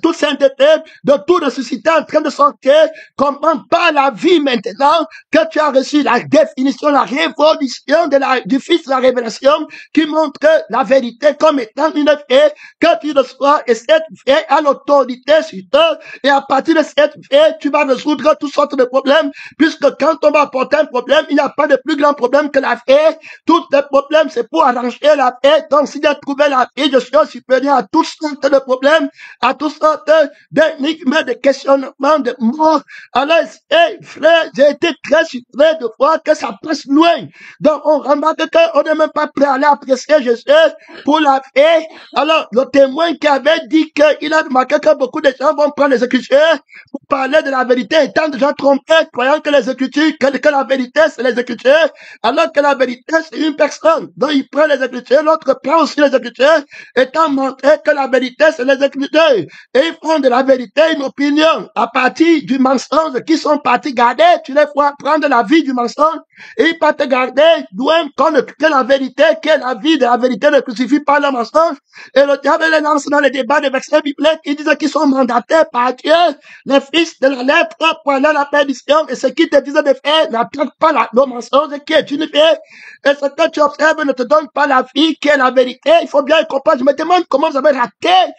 toute sainteté, de tout ressuscité en train de sortir. Comment par la vie maintenant que tu as reçu la définition, la révolution du Fils de la révélation qui montre la vérité comme étant une fait que tu reçois et cette fait a l'autorité sur toi et à partir de cette fait tu vas résoudre toutes sortes de problèmes puisque quand on va apporter un problème, il n'y a pas de plus grand problème que la fait. Tous les problèmes, c'est pour arranger la paix. Donc, si j'ai trouvé la paix, je suis supérieur à toutes sortes de problèmes, à toutes sortes d'énigmes, de questionnements, de morts. Alors, frère, j'ai été très surpris de voir que ça passe loin. Donc, on remarque qu'on n'est même pas prêt à aller apprécier Jésus pour la paix. Alors, le témoin qui avait dit qu'il a remarqué que beaucoup de gens vont prendre les Écritures pour parler de la vérité, étant déjà trompés, croyant que les Écritures, que la vérité, c'est les Écritures, alors que la vérité, c'est une personne. Donc, il prend les Écritures, l'autre prend aussi les Écritures, étant montré que la vérité, c'est les Écritures. Et ils font de la vérité une opinion à partir du mensonge qui sont partis garder. Tu les vois prendre la vie du mensonge et ils partent garder loin que la vérité, qui est la vie de la vérité ne crucifie pas le mensonge. Et le diable les lance dans les débats des versets bibliques. Ils disent qu'ils sont mandatés par Dieu, les fils de la lettre, pour aller à la perdition. Et ce qu'ils te disent de faire n'attrape pas le mensonge qui est une vie. Et ce que tu observes ne te donne pas la vie qui est la vérité. Il faut bien comprendre. Je me demande comment vous avez raté.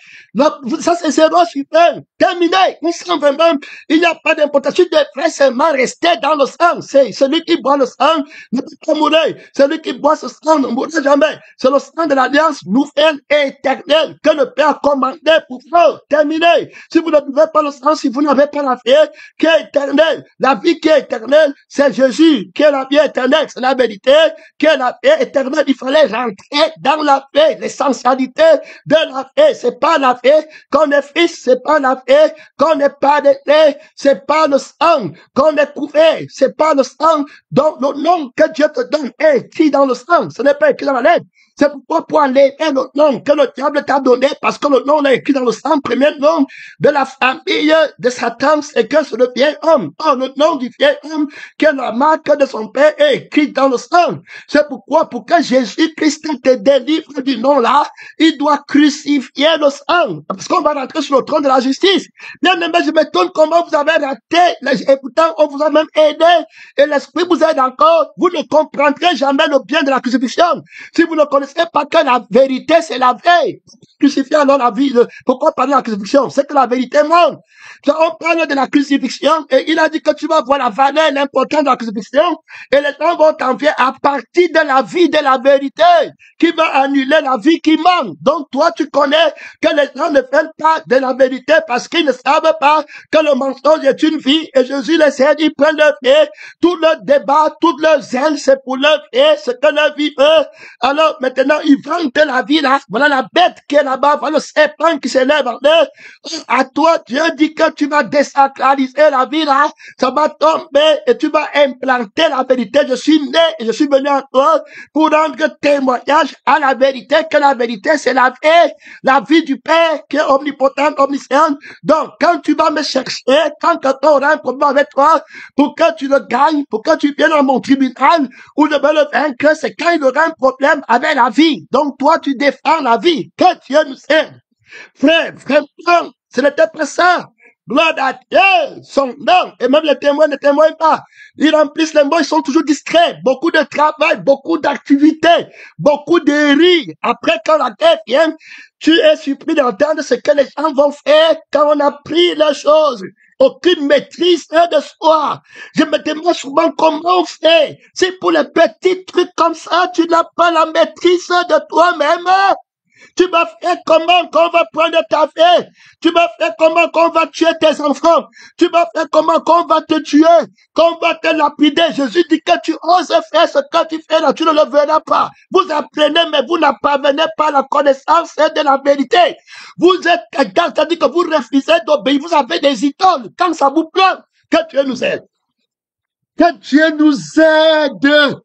Ça, c'est zéro super. Terminé. Nous sommes vraiment, il n'y a pas d'importance. Tu devrais seulement rester dans le sang. C'est celui qui boit le sang ne peut pas mourir. Celui qui boit ce sang ne mourra jamais. C'est le sang de l'alliance nouvelle et éternelle que le Père a commandé pour vous. Terminé. Si vous ne buvez pas le sang, si vous n'avez pas la vie qui est éternelle, la vie qui est éternelle, c'est Jésus qui est la vie éternelle. C'est la vérité qui est la paix éternelle. Il fallait rentrer dans la paix, l'essentialité de la paix. C'est pas la paix qu'on est fils, c'est pas la paix qu'on n'est pas d'été, c'est pas le sang qu'on est couvert, c'est pas le sang dont le nom que Dieu te donne est écrit dans le sang. Ce n'est pas écrit dans la lettre. C'est pourquoi pour enlever le nom que le diable t'a donné, parce que le nom est écrit dans le sang, premier nom de la famille de Satan, c'est que c'est le vieil homme. Or, le nom du vieil homme, que la marque de son père est écrite dans le sang. C'est pourquoi, pour que Jésus-Christ te délivre du nom là, il doit crucifier le sang. Parce qu'on va rentrer sur le trône de la justice. Bien aimé, je m'étonne comment vous avez raté, et pourtant on vous a même aidé, et l'esprit vous aide encore. Vous ne comprendrez jamais le bien de la crucifixion. Si vous ne connaissez pas que la vérité, c'est la veille. Crucifier alors la vie. Pourquoi parler de la crucifixion? C'est que la vérité monte. On parle de la crucifixion et il a dit que tu vas voir la valeur et l'importance de la crucifixion et les gens vont t'envier à partir de la vie de la vérité qui va annuler la vie qui manque. Donc toi, tu connais que les gens ne veulent pas de la vérité parce qu'ils ne savent pas que le mensonge est une vie et Jésus les aide, ils prennent leur vie, tout leur débat, toute leur zèle, c'est pour leur vie, c'est que leur vie eux. Alors maintenant, ils vantent la vie là. Voilà la bête qui est là-bas, voilà le serpent qui s'élève en l'air. À toi, Dieu dit que tu vas désacraliser la vie là, ça va tomber et tu vas implanter la vérité. Je suis né et je suis venu à toi pour rendre témoignage à la vérité, que la vérité c'est la vie du Père qui est omnipotent, omniscient. Donc, quand tu vas me chercher, quand tu auras un problème avec toi, pour que tu le gagnes, pour que tu viennes à mon tribunal, ou je veux le vaincre, c'est quand il aura un problème avec la vie. Donc, toi, tu défends la vie. Que Dieu nous aide. Frère, vraiment, ce n'était pas ça. Gloire à Dieu, son nom, et même les témoins ne témoignent pas. Ils remplissent les mots, ils sont toujours distraits. Beaucoup de travail, beaucoup d'activités, beaucoup de rires. Après, quand la guerre vient, tu es surpris d'entendre ce que les gens vont faire quand on a pris les choses. Aucune maîtrise de soi. Je me demande souvent comment on fait. Si pour les petits trucs comme ça, tu n'as pas la maîtrise de toi-même. Tu vas faire comment qu'on va prendre ta vie. Tu vas faire comment qu'on va tuer tes enfants. Tu vas faire comment qu'on va te tuer, qu'on va te lapider. Jésus dit que tu oses faire ce que tu fais là, tu ne le verras pas. Vous apprenez, mais vous n'apparvenez pas à la connaissance de la vérité. Vous êtes égal, c'est-à-dire que vous refusez d'obéir. Vous avez des idoles. Quand ça vous plaît, que Dieu nous aide. Que Dieu nous aide.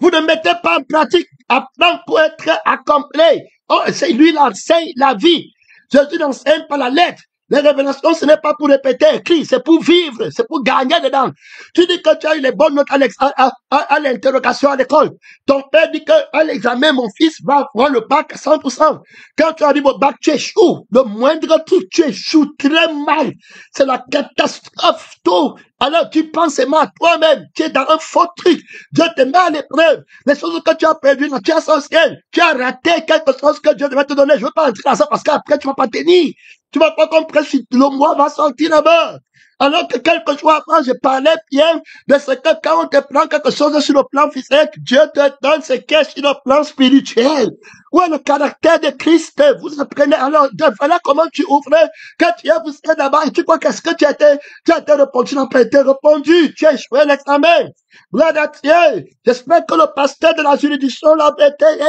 Vous ne mettez pas en pratique. Apprendre pour être accompli. Oh, c'est lui l'enseigne la vie. Jésus n'enseigne pas la lettre. Les révélations, ce n'est pas pour répéter écrit, c'est pour vivre, c'est pour gagner dedans. Tu dis que tu as eu les bonnes notes à l'interrogation à l'école. Ton père dit qu'à l'examen, mon fils va avoir le bac à 100%. Quand tu arrives au bac, tu échoues. Le moindre truc, tu échoues très mal. C'est la catastrophe, tout. Alors tu penses seulement à toi-même. Tu es dans un faux truc. Dieu te met à l'épreuve. Les choses que tu as perdues, tu as essentiel. Tu as raté quelque chose que Dieu devait te donner. Je ne veux pas entrer dans ça parce qu'après tu ne vas pas tenir. Tu vas pas comprendre si le mois va sortir là-bas. Alors que quelques jours après, je parlais bien de ce que quand on te prend quelque chose sur le plan physique, Dieu te donne ce qui est sur le plan spirituel. Où est le caractère de Christ? Vous apprenez. Alors, voilà comment tu ouvres, que tu es, vous êtes là-bas, et tu crois qu'est-ce que tu as été répondu, tu n'as pas été répondu, tu as échoué l'examen. Gloire à Dieu. J'espère que le pasteur de la juridiction là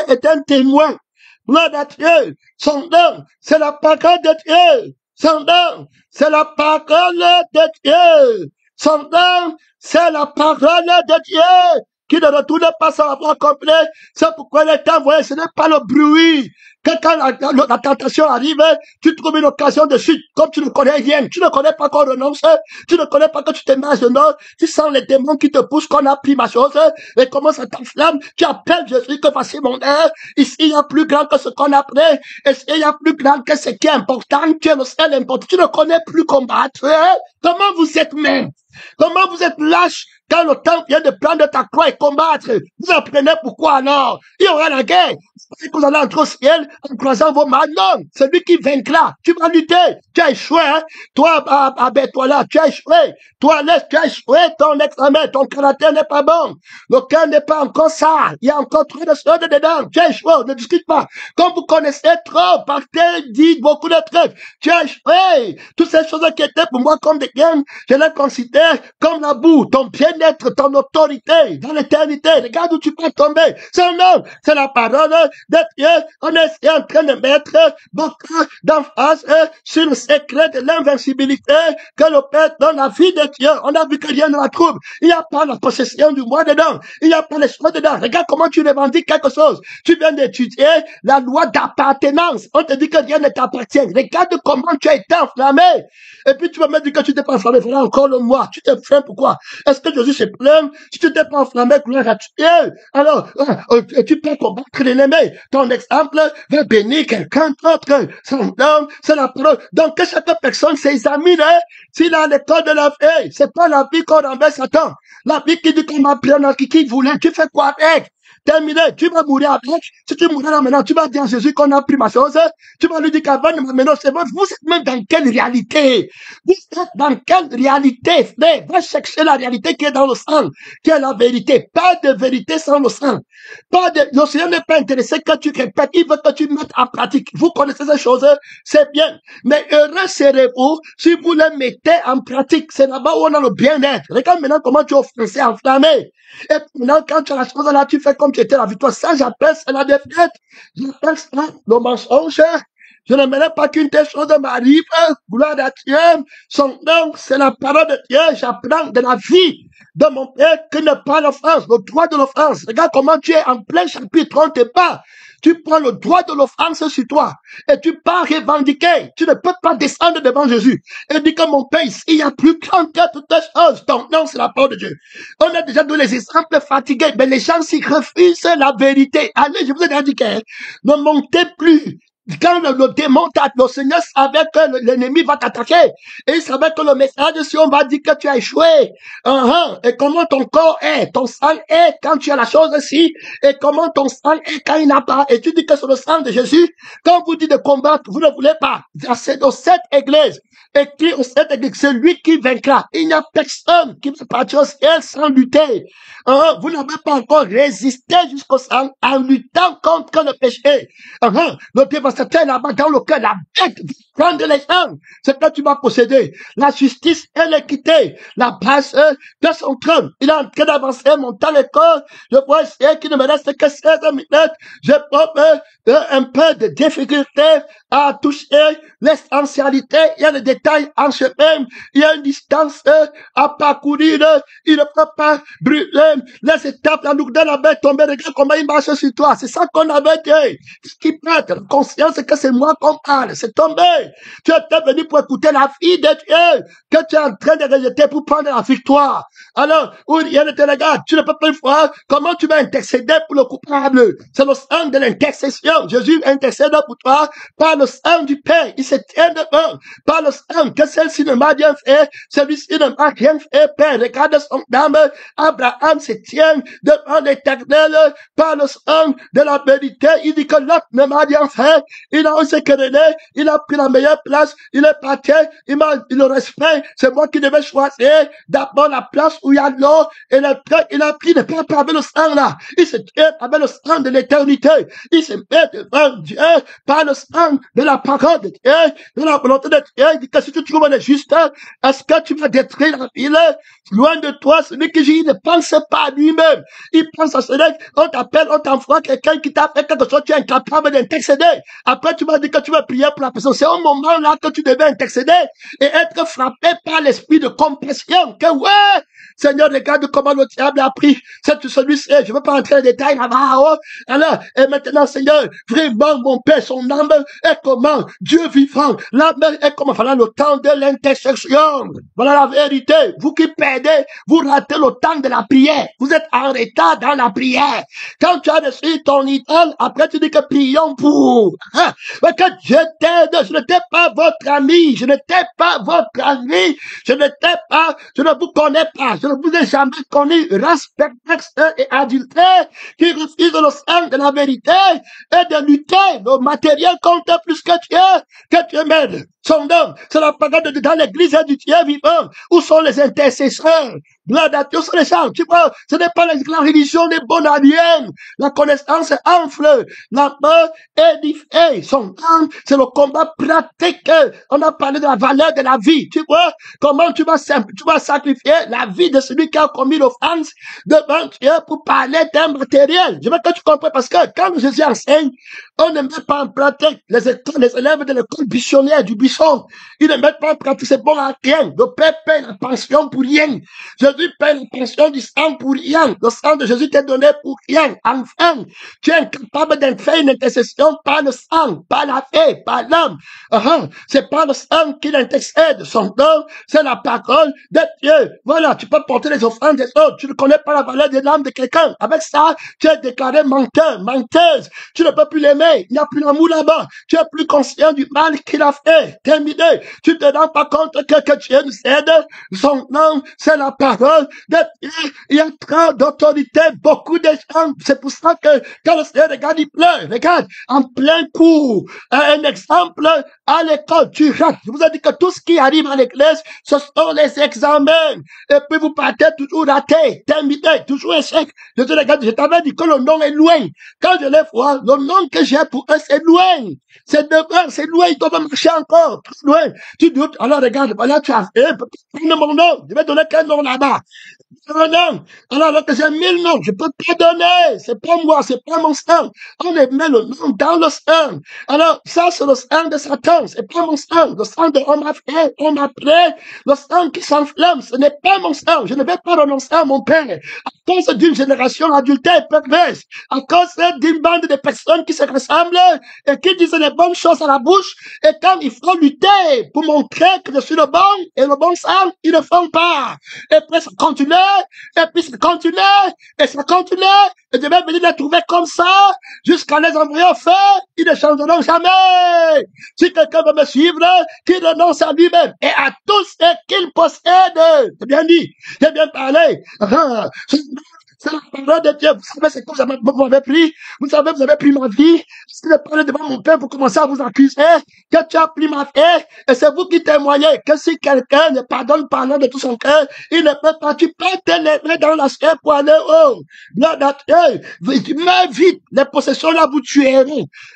est un témoin. Gloire à Dieu. Son nom, c'est la parole de Dieu. Son nom, c'est la parole de Dieu. Son nom, c'est la parole de Dieu qui ne retourne pas sans avoir compris. C'est pourquoi il est envoyé. Ce n'est pas le bruit. Que quand la tentation arrive, tu trouves une occasion de chute. Comme tu ne connais rien, tu ne connais pas qu'on renonce, tu ne connais pas que tu te mets à genoux, tu sens les démons qui te poussent, qu'on a pris ma chose, et comment ça t'enflamme, tu appelles Jésus que voici mon air. Ici, il y a plus grand que ce qu'on a pris. Ici, il y a plus grand que ce qui est important. Tu es le seul important. Tu ne connais plus combattre. Comment vous êtes même? Comment vous êtes lâche quand le temps vient de prendre ta croix et combattre? Vous apprenez pourquoi alors? Il y aura la guerre. C'est que vous allez entrer au ciel en croisant vos mains. Non, celui qui vaincra, tu vas lutter. Tu as échoué, hein? Toi, toi là, tu as échoué. Toi, là, tu as échoué ton examen. Ton caractère n'est pas bon. Le cœur n'est pas encore ça. Il y a encore trop de choses dedans. Tu as échoué, ne discute pas. Comme vous connaissez trop, partez, dites beaucoup de trucs. Tu as échoué. Toutes ces choses qui étaient pour moi comme des gains, je les considère comme la boue, ton bien-être, ton autorité dans l'éternité. Regarde où tu peux tomber. Son nom, c'est la parole de Dieu, on est en train de mettre beaucoup d'emphase sur le secret de l'invincibilité que le Père donne la vie de Dieu. On a vu que rien ne la trouble. Il n'y a pas la possession du moi dedans. Il n'y a pas l'esprit dedans. Regarde comment tu revendiques quelque chose. Tu viens d'étudier la loi d'appartenance. On te dit que rien ne t'appartient. Regarde comment tu as été enflammé. Et puis tu vas me dire que tu t'es pas enflammé. Voilà encore le moi. Tu t'es plaint pourquoi? Est-ce que Jésus se plaint? Si tu t'es pas enflammé, gloire à Dieu. Alors, tu peux combattre l'ennemi. Ton exemple va bénir quelqu'un d'autre. C'est la parole. Donc, que chaque personne s'examine, s'il a l'école de la vie. C'est pas la vie qu'on envoie Satan. La vie qui dit qu'on m'a pris en qui voulait. Tu fais quoi avec? Terminé, tu vas mourir avec. Si tu mourras là maintenant, tu vas dire à Jésus qu'on a pris ma chose. Tu vas lui dire qu'avant de maintenant, c'est bon. Vous êtes même dans quelle réalité? Vous êtes dans quelle réalité, frère? Va chercher la réalité qui est dans le sang, qui est la vérité. Pas de vérité sans le sang. Pas de, le Seigneur n'est pas intéressé que tu répètes. Il veut que tu mettes en pratique. Vous connaissez ces choses, c'est bien. Mais heureux serez-vous si vous les mettez en pratique. C'est là-bas où on a le bien-être. Regarde maintenant comment tu es offensé, enflammé. Et maintenant, quand tu as la chose là, tu fais comme tu étais la victoire. Ça, j'appelle ça la défaite. J'appelle ça le mensonge. Je n'aimerais pas qu'une telle chose m'arrive. Gloire à Dieu. Son nom, c'est la parole de Dieu. J'apprends de la vie de mon Père que ne pas l'offense, le droit de l'offense. Regarde comment tu es en plein chapitre, on te bat. Tu prends le droit de l'offense sur toi et tu pars revendiquer. Tu ne peux pas descendre devant Jésus et dire que mon Père, il y a plus grand que toutes les choses. Donc non, c'est la parole de Dieu. On a déjà donné les exemples fatigués, mais les gens s'y refusent la vérité. Allez, je vous ai dit que ne montez plus. Quand le démon t'attaque, le Seigneur savait que l'ennemi va t'attaquer. Et il savait que le message, si on va dire que tu as échoué, et comment ton corps est, ton sang est quand tu as la chose ici, et comment ton sang est quand il n'a pas. Et tu dis que c'est le sang de Jésus. Quand vous dites de combattre, vous ne voulez pas. C'est dans cette église. Écrit au cette église, c'est lui qui vaincra. Il n'y a personne qui peut partir au ciel sans lutter. Vous n'avez pas encore résisté jusqu'au sang en luttant contre le péché. Le dévastateur là-bas dans le cœur, la bête prendre les gens. C'est que tu vas posséder. La justice et l'équité, la base de son trône. Il est en train d'avancer, montant le corps. Je vois ici qu'il ne me reste que 16 minutes. Je peux un peu de difficulté à toucher l'essentialité. Il y a des détails en chemin. Il y a une distance à parcourir. Il ne peut pas brûler les étapes. La loupe de la bête tomber. Regarde comment il marche sur toi. C'est ça qu'on avait dit. Ce qui peut être conscience, c'est que c'est moi qu'on parle. C'est tombé. Tu étais venu pour écouter la vie de Dieu que tu es en train de rejeter pour prendre la victoire. Alors, où il y a des regarde, tu ne peux pas voir comment tu vas intercéder pour le coupable. C'est le sang de l'intercession. Jésus intercède pour toi par le sang du Père. Il se tient devant par le sang que celle-ci ne m'a rien fait, celui-ci ne m'a rien fait, Père. Regarde son âme. Abraham se tient devant l'Éternel par le sang de la vérité. Il dit que l'autre ne m'a rien fait. Il a osé quereller. Il a pris la meilleure place. Il est parti. Il m'a le respect. C'est moi qui devais choisir d'abord la place où il y a l'eau et le train. Il a pris le Père avec le sang là. Il se tient avec le sang de l'éternité. Il se met devant Dieu par le sang de la parole de Dieu, de la volonté de Dieu. Il dit que si tu trouves le juste, est-ce que tu vas détruire la ville? Loin de toi, celui qui dit, il ne pense pas à lui-même. Il pense à celui on t'appelle, on t'envoie quelqu'un qui t'a fait quelque chose, tu es incapable d'intercéder. Après, tu vas dire que tu vas prier pour la personne. C'est au moment là que tu devais intercéder et être frappé par l'esprit de compassion. Que ouais, Seigneur, regarde comment le diable a pris celui-ci. Je ne veux pas entrer dans les détails là-bas. Alors, et maintenant, Seigneur, vraiment, mon Père, son âme est comment? Dieu vivant. L'âme est comment? Voilà le temps de l'intercession. Voilà la vérité. Vous qui perdez, vous ratez le temps de la prière. Vous êtes en retard dans la prière. Quand tu as reçu ton idole, après tu dis que prions pour. Mais que Dieu t'aide. Je n'étais pas votre ami. Je n'étais pas votre ami. Je ne vous connais pas. Je ne vous ai jamais connu. Race perplexe et adultère qui refuse le sang de la vérité et de lutter. Le matériel compte plus que Dieu m'aide. son nom. C'est la parole de Dieu dans l'église du Dieu vivant. Où sont les intercesseurs? Gloire à Dieu, sont les gens. Tu vois, ce n'est pas la religion des bonadiens. La connaissance enfle. La peur édifie. Son nom, c'est le combat pratique. On a parlé de la valeur de la vie. Tu vois, comment tu vas sacrifier la vie de celui qui a commis l'offense devant Dieu pour parler d'un matériel. Je veux que tu comprennes parce que quand Jésus enseigne, on ne met pas en pratique les élèves de l'école buissonnière du buisson. Ils ne mettent pas en pratique, c'est bon à rien. Le Père paye la pension pour rien. Jésus paye la pension du sang pour rien. Le sang de Jésus t'est donné pour rien. Enfin, tu es incapable de faire une intercession par le sang, par la paix, par l'âme. C'est pas le sang qui l'intercède. Son nom, c'est la parole de Dieu. Voilà, tu peux porter les offrandes des autres. Tu ne connais pas la valeur de l'âme de quelqu'un. Avec ça, tu es déclaré menteur, menteuse. Tu ne peux plus l'aimer. Il n'y a plus d'amour là-bas. Tu es plus conscient du mal qu'il a fait. Terminé. Tu ne te rends pas compte que Dieu nous aide. Son nom, c'est la parole de Dieu. Il y a trop d'autorité, beaucoup de gens. C'est pour ça que quand le Seigneur regarde, il pleure. Regarde, en plein cours. Un exemple, à l'école, tu rates. Je vous ai dit que tout ce qui arrive à l'église, ce sont les examens. Et puis vous partez toujours raté, terminé, toujours échec. Je te regarde, je t'avais dit que le nom est loin. Quand je les vois, le nom que j'ai pour eux, c'est loin. C'est devant, c'est loin, ils doivent marcher encore, très loin. Tu doutes, alors regarde, voilà, tu as fait, prends mon nom, je vais donner quel nom là-bas. Non. Alors que j'ai 1000 noms, je peux pas donner. C'est pas moi, c'est pas mon sang. On met le nom dans le sang. Alors, ça, c'est le sang de Satan. C'est pas mon sang. Le sang de on m'a fait, on m'a pris. Le sang qui s'enflamme, ce n'est pas mon sang. Je ne vais pas renoncer à mon père. À cause d'une génération adultère et perverse. À cause d'une bande de personnes qui se ressemblent et qui disent les bonnes choses à la bouche. Et quand il faut lutter pour montrer que je suis le bon et le bon sang, ils ne font pas. Et puis ça continue, et puis ça continue, et ça continue, et je vais venir les trouver comme ça, jusqu'à les envoyer au feu, ils ne changeront jamais. Si quelqu'un veut me suivre, qu'il renonce à lui-même, et à tout ce qu'il possède. J'ai bien dit, j'ai bien parlé. C'est la parole de Dieu. Vous savez, c'est quoi vous m'avez pris. Vous savez, vous avez pris ma vie. Je vais parler devant mon père pour commencer à vous accuser que tu as pris ma vie. Et c'est vous qui témoignez que si quelqu'un ne pardonne pas de tout son cœur, il ne peut pas. Tu peux t'élever dans la sphère pour aller haut. Mais vite, les possessions là, vous tuerez.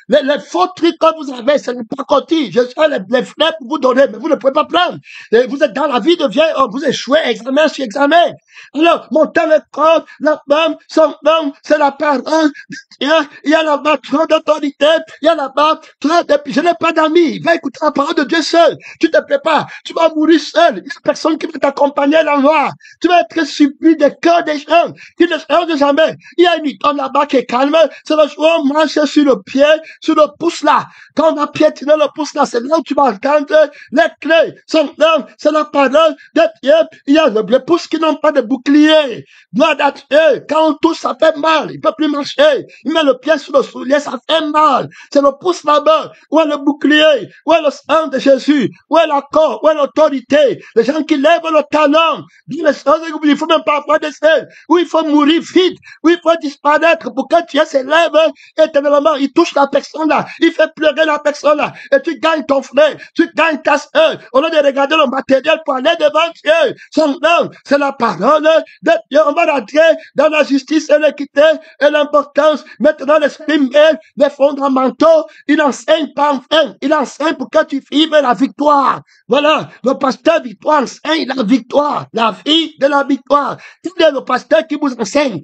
Les faux trucs que vous avez, ce n'est pas côté. Je sais les fleurs pour vous donner, mais vous ne pouvez pas prendre. Et vous êtes dans la vie de vieil homme. Vous échouez examen sur examen. Alors, mon temps est propre, la femme, son homme, c'est la parole de Dieu. Il y a là-bas trop d'autorité, il y a là-bas trop de... Je n'ai pas d'amis, va écouter la parole de Dieu seul. Tu te prépares, tu vas mourir seul. Il n'y a personne qui peut t'accompagner dans la loi. Tu vas être surpris des cœurs des gens qui ne changent jamais. Il y a une icône là-bas qui est calme, c'est le jour où on marche sur le pied, sur le pouce là. Quand on va piétiner le pouce là, c'est là où tu vas entendre les clés. Son nom, c'est la parole de Dieu. Il y a le pouce qui n'ont pas de bouclier. Gloire à Dieu. Quand on touche, ça fait mal. Il peut plus marcher. Il met le pied sur le soulier, ça fait mal. C'est le pouce là-bas. Où est le bouclier? Où est le sang de Jésus? Où est l'accord? Où est l'autorité? Les gens qui lèvent le talon. Disent les choses, il faut même pas avoir de sel. Où il faut mourir vite. Où il faut disparaître pour que Dieu s'élève éternellement. Il touche la personne là. Il fait pleurer la personne là. Et tu gagnes ton frère. Tu gagnes ta soeur. Au lieu de regarder le matériel pour aller devant Dieu. Son nom, c'est la parole de Dieu. On va rentrer dans la justice et l'équité et l'importance. Maintenant, l'esprit met les fondamentaux. Il enseigne pas enfin. Il enseigne pour que tu vives la victoire. Voilà. Le pasteur victoire enseigne la victoire. La vie de la victoire. Quel est le pasteur qui vous enseigne?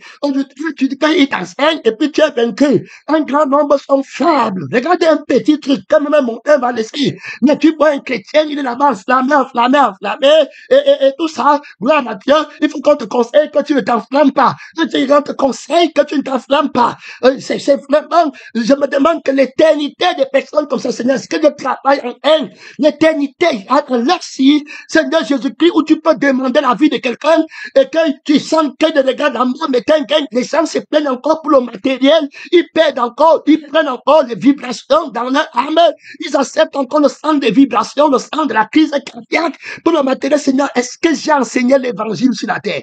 Tu dis qu'il t'enseigne et puis tu es vaincu. Un grand nombre sont faibles. Regardez un petit truc comme même mon père va laisser. Mais tu vois un chrétien, il est là-bas enflammé, et tout ça. Gloire à Dieu. Il faut qu'on te conseille que tu ne t'enflammes pas. On te conseille que tu ne t'enflammes pas. C'est vraiment, je me demande que l'éternité des personnes comme ça, Seigneur, est-ce que je travaille en haine? L'éternité, merci, Seigneur Jésus-Christ, où tu peux demander la vie de quelqu'un et que tu sens qu'il y a des regards d'amour, mais quand les gens se plaignent encore pour le matériel, ils perdent encore, ils prennent encore les vibrations dans leur âme, ils acceptent encore le sang des vibrations, le sang de la crise cardiaque pour le matériel. Seigneur, est-ce que j'ai enseigné l'évangile sur la terre?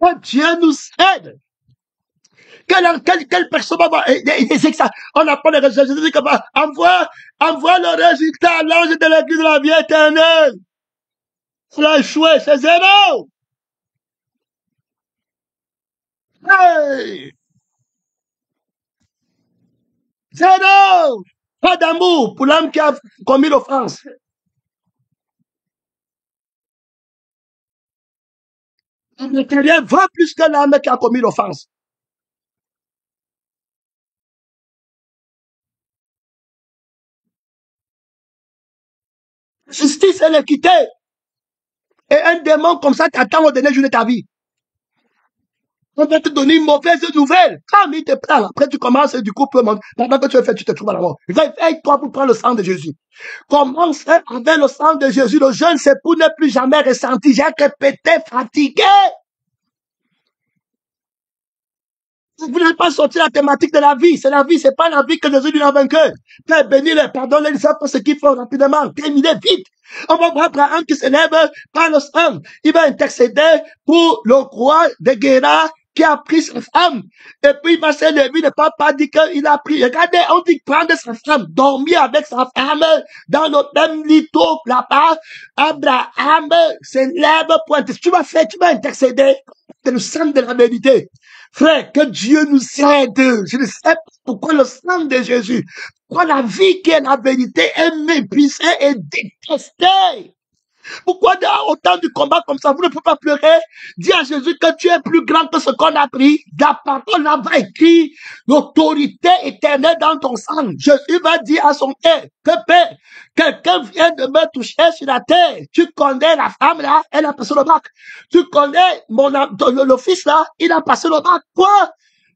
Que Dieu nous aide. Quelle personne va voir? On apprend les résultats. Jésus dit envoie le résultat à l'ange de l'église de la vie éternelle. Il a échoué, c'est zéro. Hey! Zéro! Pas d'amour pour l'homme qui a commis l'offense. L'intérieur va plus que l'homme qui a commis l'offense. Justice et l'équité. Et un démon comme ça t'attend au dernier jour de ta vie. On va te donner une mauvaise nouvelle. Comme il te prend, après tu commences et du coup, pendant que tu es fait, tu te trouves à la mort. Réveille-toi pour prendre le sang de Jésus. Commence avec le sang de Jésus. Le jeûne, c'est pour ne plus jamais ressentir. J'ai répété, fatigué. Vous ne voulez pas sortir la thématique de la vie. C'est la vie, c'est pas la vie que Jésus lui a vaincu. Père, bénis-les, pardonne-les, ils savent pas ce qu'ils font rapidement. Terminez vite. On va voir Abraham qui s'élève par le sang. Il va intercéder pour le roi de Guéra qui a pris sa femme. Et puis il va s'élever, il ne peut pas dire qu'il a pris. Regardez, on dit prendre sa femme, dormir avec sa femme dans le même lit là-bas. Abraham s'élève pour intercéder. Tu vas intercéder. C'est le sang de la vérité. Frère, que Dieu nous aide. Je ne sais pas pourquoi le sang de Jésus, pourquoi la vie qui est la vérité est méprisée et détestée. Pourquoi autant de combats comme ça, vous ne pouvez pas pleurer? Dis à Jésus que tu es plus grand que ce qu'on a pris. La parole là-bas écrit l'autorité éternelle dans ton sang. Jésus va dire à son père que Père, quelqu'un vient de me toucher sur la terre. Tu connais la femme là, elle a passé le bac. Tu connais le fils là, il a passé le bac. Quoi?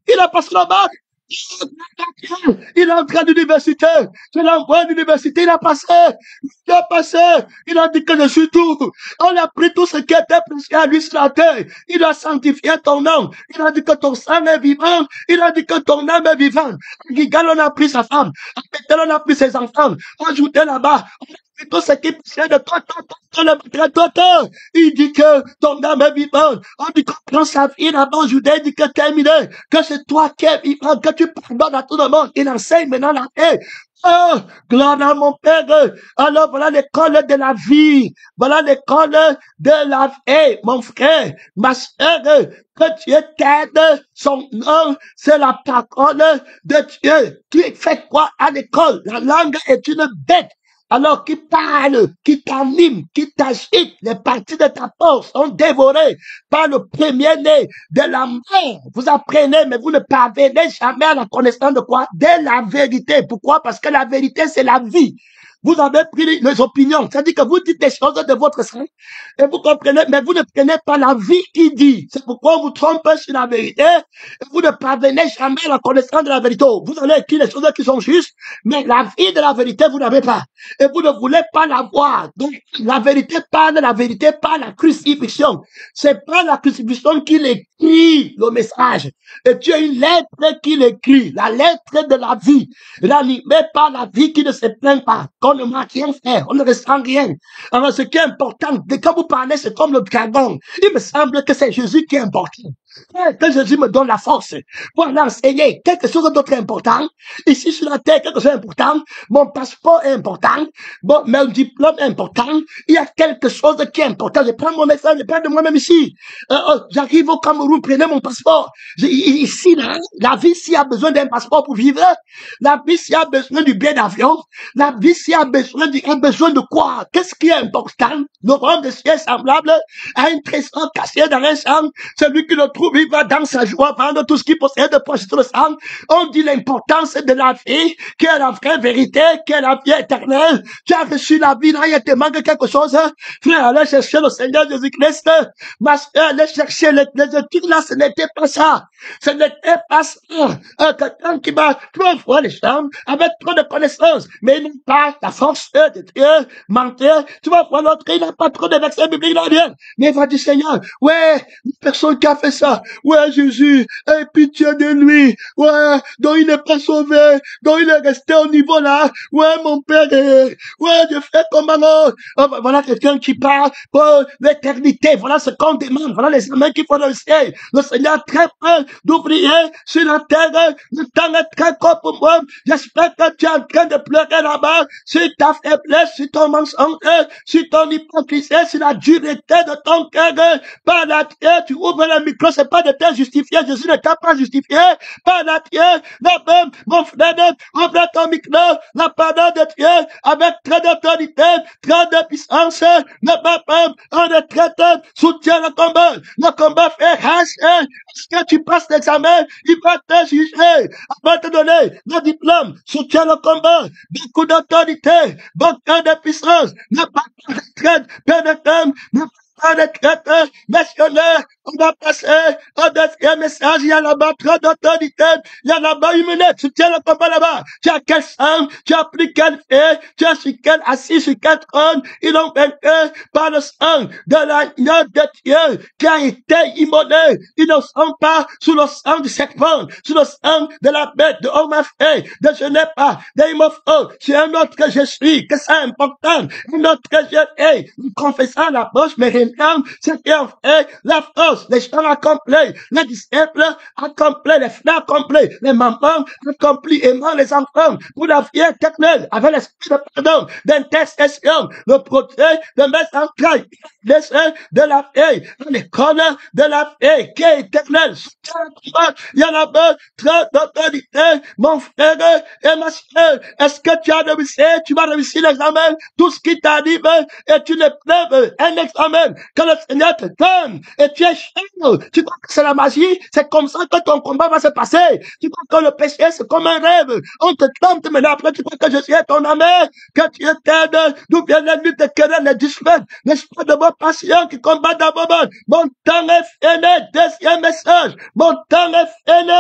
Il a passé le bac. Il est entré à l'université. Je l'envoie à l'université. Il a passé. Il a dit que je suis tout. On a pris tout ce qui était précieux à lui sur la terre. Il a sanctifié ton nom. Il a dit que ton sang est vivant. Il a dit que ton âme est vivante. À Gigal, on a pris sa femme. À Bethel, on a pris ses enfants. On ajoutait là-bas. Tout ce qui est de toi. Il dit que ton âme est vivante. On dit qu'on prend sa vie là-bas en Judée, il dit que terminé, que c'est toi qui es vivant, que tu pardonnes à tout le monde. Il enseigne maintenant la paix. Oh, gloire à mon Père. Alors voilà l'école de la vie. Voilà l'école de la vie. Mon frère, ma soeur, que Dieu t'aide. Son nom, c'est la parole de Dieu. Tu fais quoi à l'école? La langue est une bête. Alors, qui parle, qui t'anime, qui t'agite, les parties de ta force sont dévorées par le premier-né de la mort. Vous apprenez, mais vous ne parvenez jamais à la connaissance de quoi? De la vérité. Pourquoi? Parce que la vérité, c'est la vie. Vous avez pris les opinions. C'est-à-dire que vous dites des choses de votre sang et vous comprenez, mais vous ne prenez pas la vie qui dit. C'est pourquoi on vous trompe sur la vérité et vous ne parvenez jamais à la connaissance de la vérité. Vous allez écrire les choses qui sont justes, mais la vie de la vérité, vous n'avez pas. Et vous ne voulez pas la voir. Donc, la vérité par la crucifixion. C'est pas la crucifixion qui écrit le message. Et tu as une lettre qui l'écrit, la lettre de la vie, ranimée par la vie qui ne se plaint pas. On ne m'a rien fait, on ne ressent rien. Alors, ce qui est important, quand vous parlez, c'est comme le dragon. Il me semble que c'est Jésus qui est important. Que Jésus me donne la force pour aller enseigner quelque chose d'autre important. Ici sur la terre, quelque chose d'important. Mon passeport est important. Bon, mon diplôme est important. Il y a quelque chose qui est important. Je prends mon message, je prends de moi-même ici. J'arrive au Cameroun, prenez mon passeport. Ici, là, la vie, s'il y a besoin d'un passeport pour vivre, la vie, s'il y a besoin du billet d'avion, la vie, s'il y a besoin de quoi? Qu'est-ce qui est important? Le royaume de ciel est semblable à un trésor caché dans un champ. Celui qui le trouve, il va dans sa joie vendre tout ce qu'il possède de projeter le sang. On dit l'importance de la vie, qui est la vraie vérité, qui est la vie éternelle. Tu as reçu la vie, là, il te manque quelque chose. Frère, allez chercher le Seigneur Jésus-Christ. Ma soeur, allez chercher les études là, ce n'était pas ça. Ce n'était pas ça. Quelqu'un qui va trop voir les gens avec trop de connaissances, mais il n'a pas la force de Dieu, mentir. Tu vas voir l'autre, il n'a pas trop de versets bibliques dans rien. Mais il va dire, Seigneur, ouais, une personne qui a fait ça, là, ouais, Jésus, aie pitié de lui, ouais, dont il n'est pas sauvé, dont il est resté au niveau là, ouais, mon Père, ouais, je fais comment, voilà quelqu'un qui parle pour l'éternité, voilà ce qu'on demande, voilà les amens qu'il faut dans le ciel. Le Seigneur est très près d'oublier sur la terre, le temps est très court pour moi, j'espère que tu es en train de pleurer là-bas, sur ta faiblesse, sur ton mensonge, sur ton hypocrisie, sur la dureté de ton cœur, par la terre, tu ouvres le micro, c'est pas de te justifier, Jésus ne t'a pas justifié, par la terre, mon frère, ouvre ton micro, la parole de Dieu, avec très d'autorité, très de puissance, ne va pas, on est traiteur, soutient le combat fait hache, est-ce que tu passes l'examen, il va te juger, avant de te donner le diplôme, soutient le combat, beaucoup d'autorité, beaucoup de puissance, ne pas retraite, père de femme, ne pas de traite, missionnaire, on va passer au deuxième message, il y a là-bas trop d'autorité, il y a là-bas une minute, soutient le combat là-bas, tu as quel sang, tu as pris quel fait, tu as sur quel assis, sur quel trône, ils ont vaincu par le sang de l'agneau de Dieu qui a été immolé, ils ne sont pas sous le sang du serpent, sous le sang de la bête, de homme fait, de je n'ai pas, d'hémophone, c'est un autre que je suis, que c'est important, un autre que je hais, confessant la bouche, mais rien, c'est qui en fait la force, les gens accomplis, les disciples accomplis, les frères accomplis, les mamans accomplis, aimant les enfants, pour la vie éternelle, avec l'esprit de pardon, d'intercession, le protège, de mettre en train, de la fée, l'école de la fée, qui est éternelle. Il y en a trop d'autorité, mon frère et ma soeur. Est-ce que tu as réussi? Tu vas réussir l'examen. Tout ce qui t'arrive est une épreuve, un examen que le Seigneur te donne. Et tu es cher. Tu crois que c'est la magie? C'est comme ça que ton combat va se passer. Tu crois que le péché, c'est comme un rêve. On te tente, mais après, tu crois que je suis ton ami, que tu es t'aides, d'où viennent les luttes, les querelles, les disputes, l'esprit de vos passions qui combattent dans vos mains. Mon temps est fini. Deuxième message. Mon temps est fini.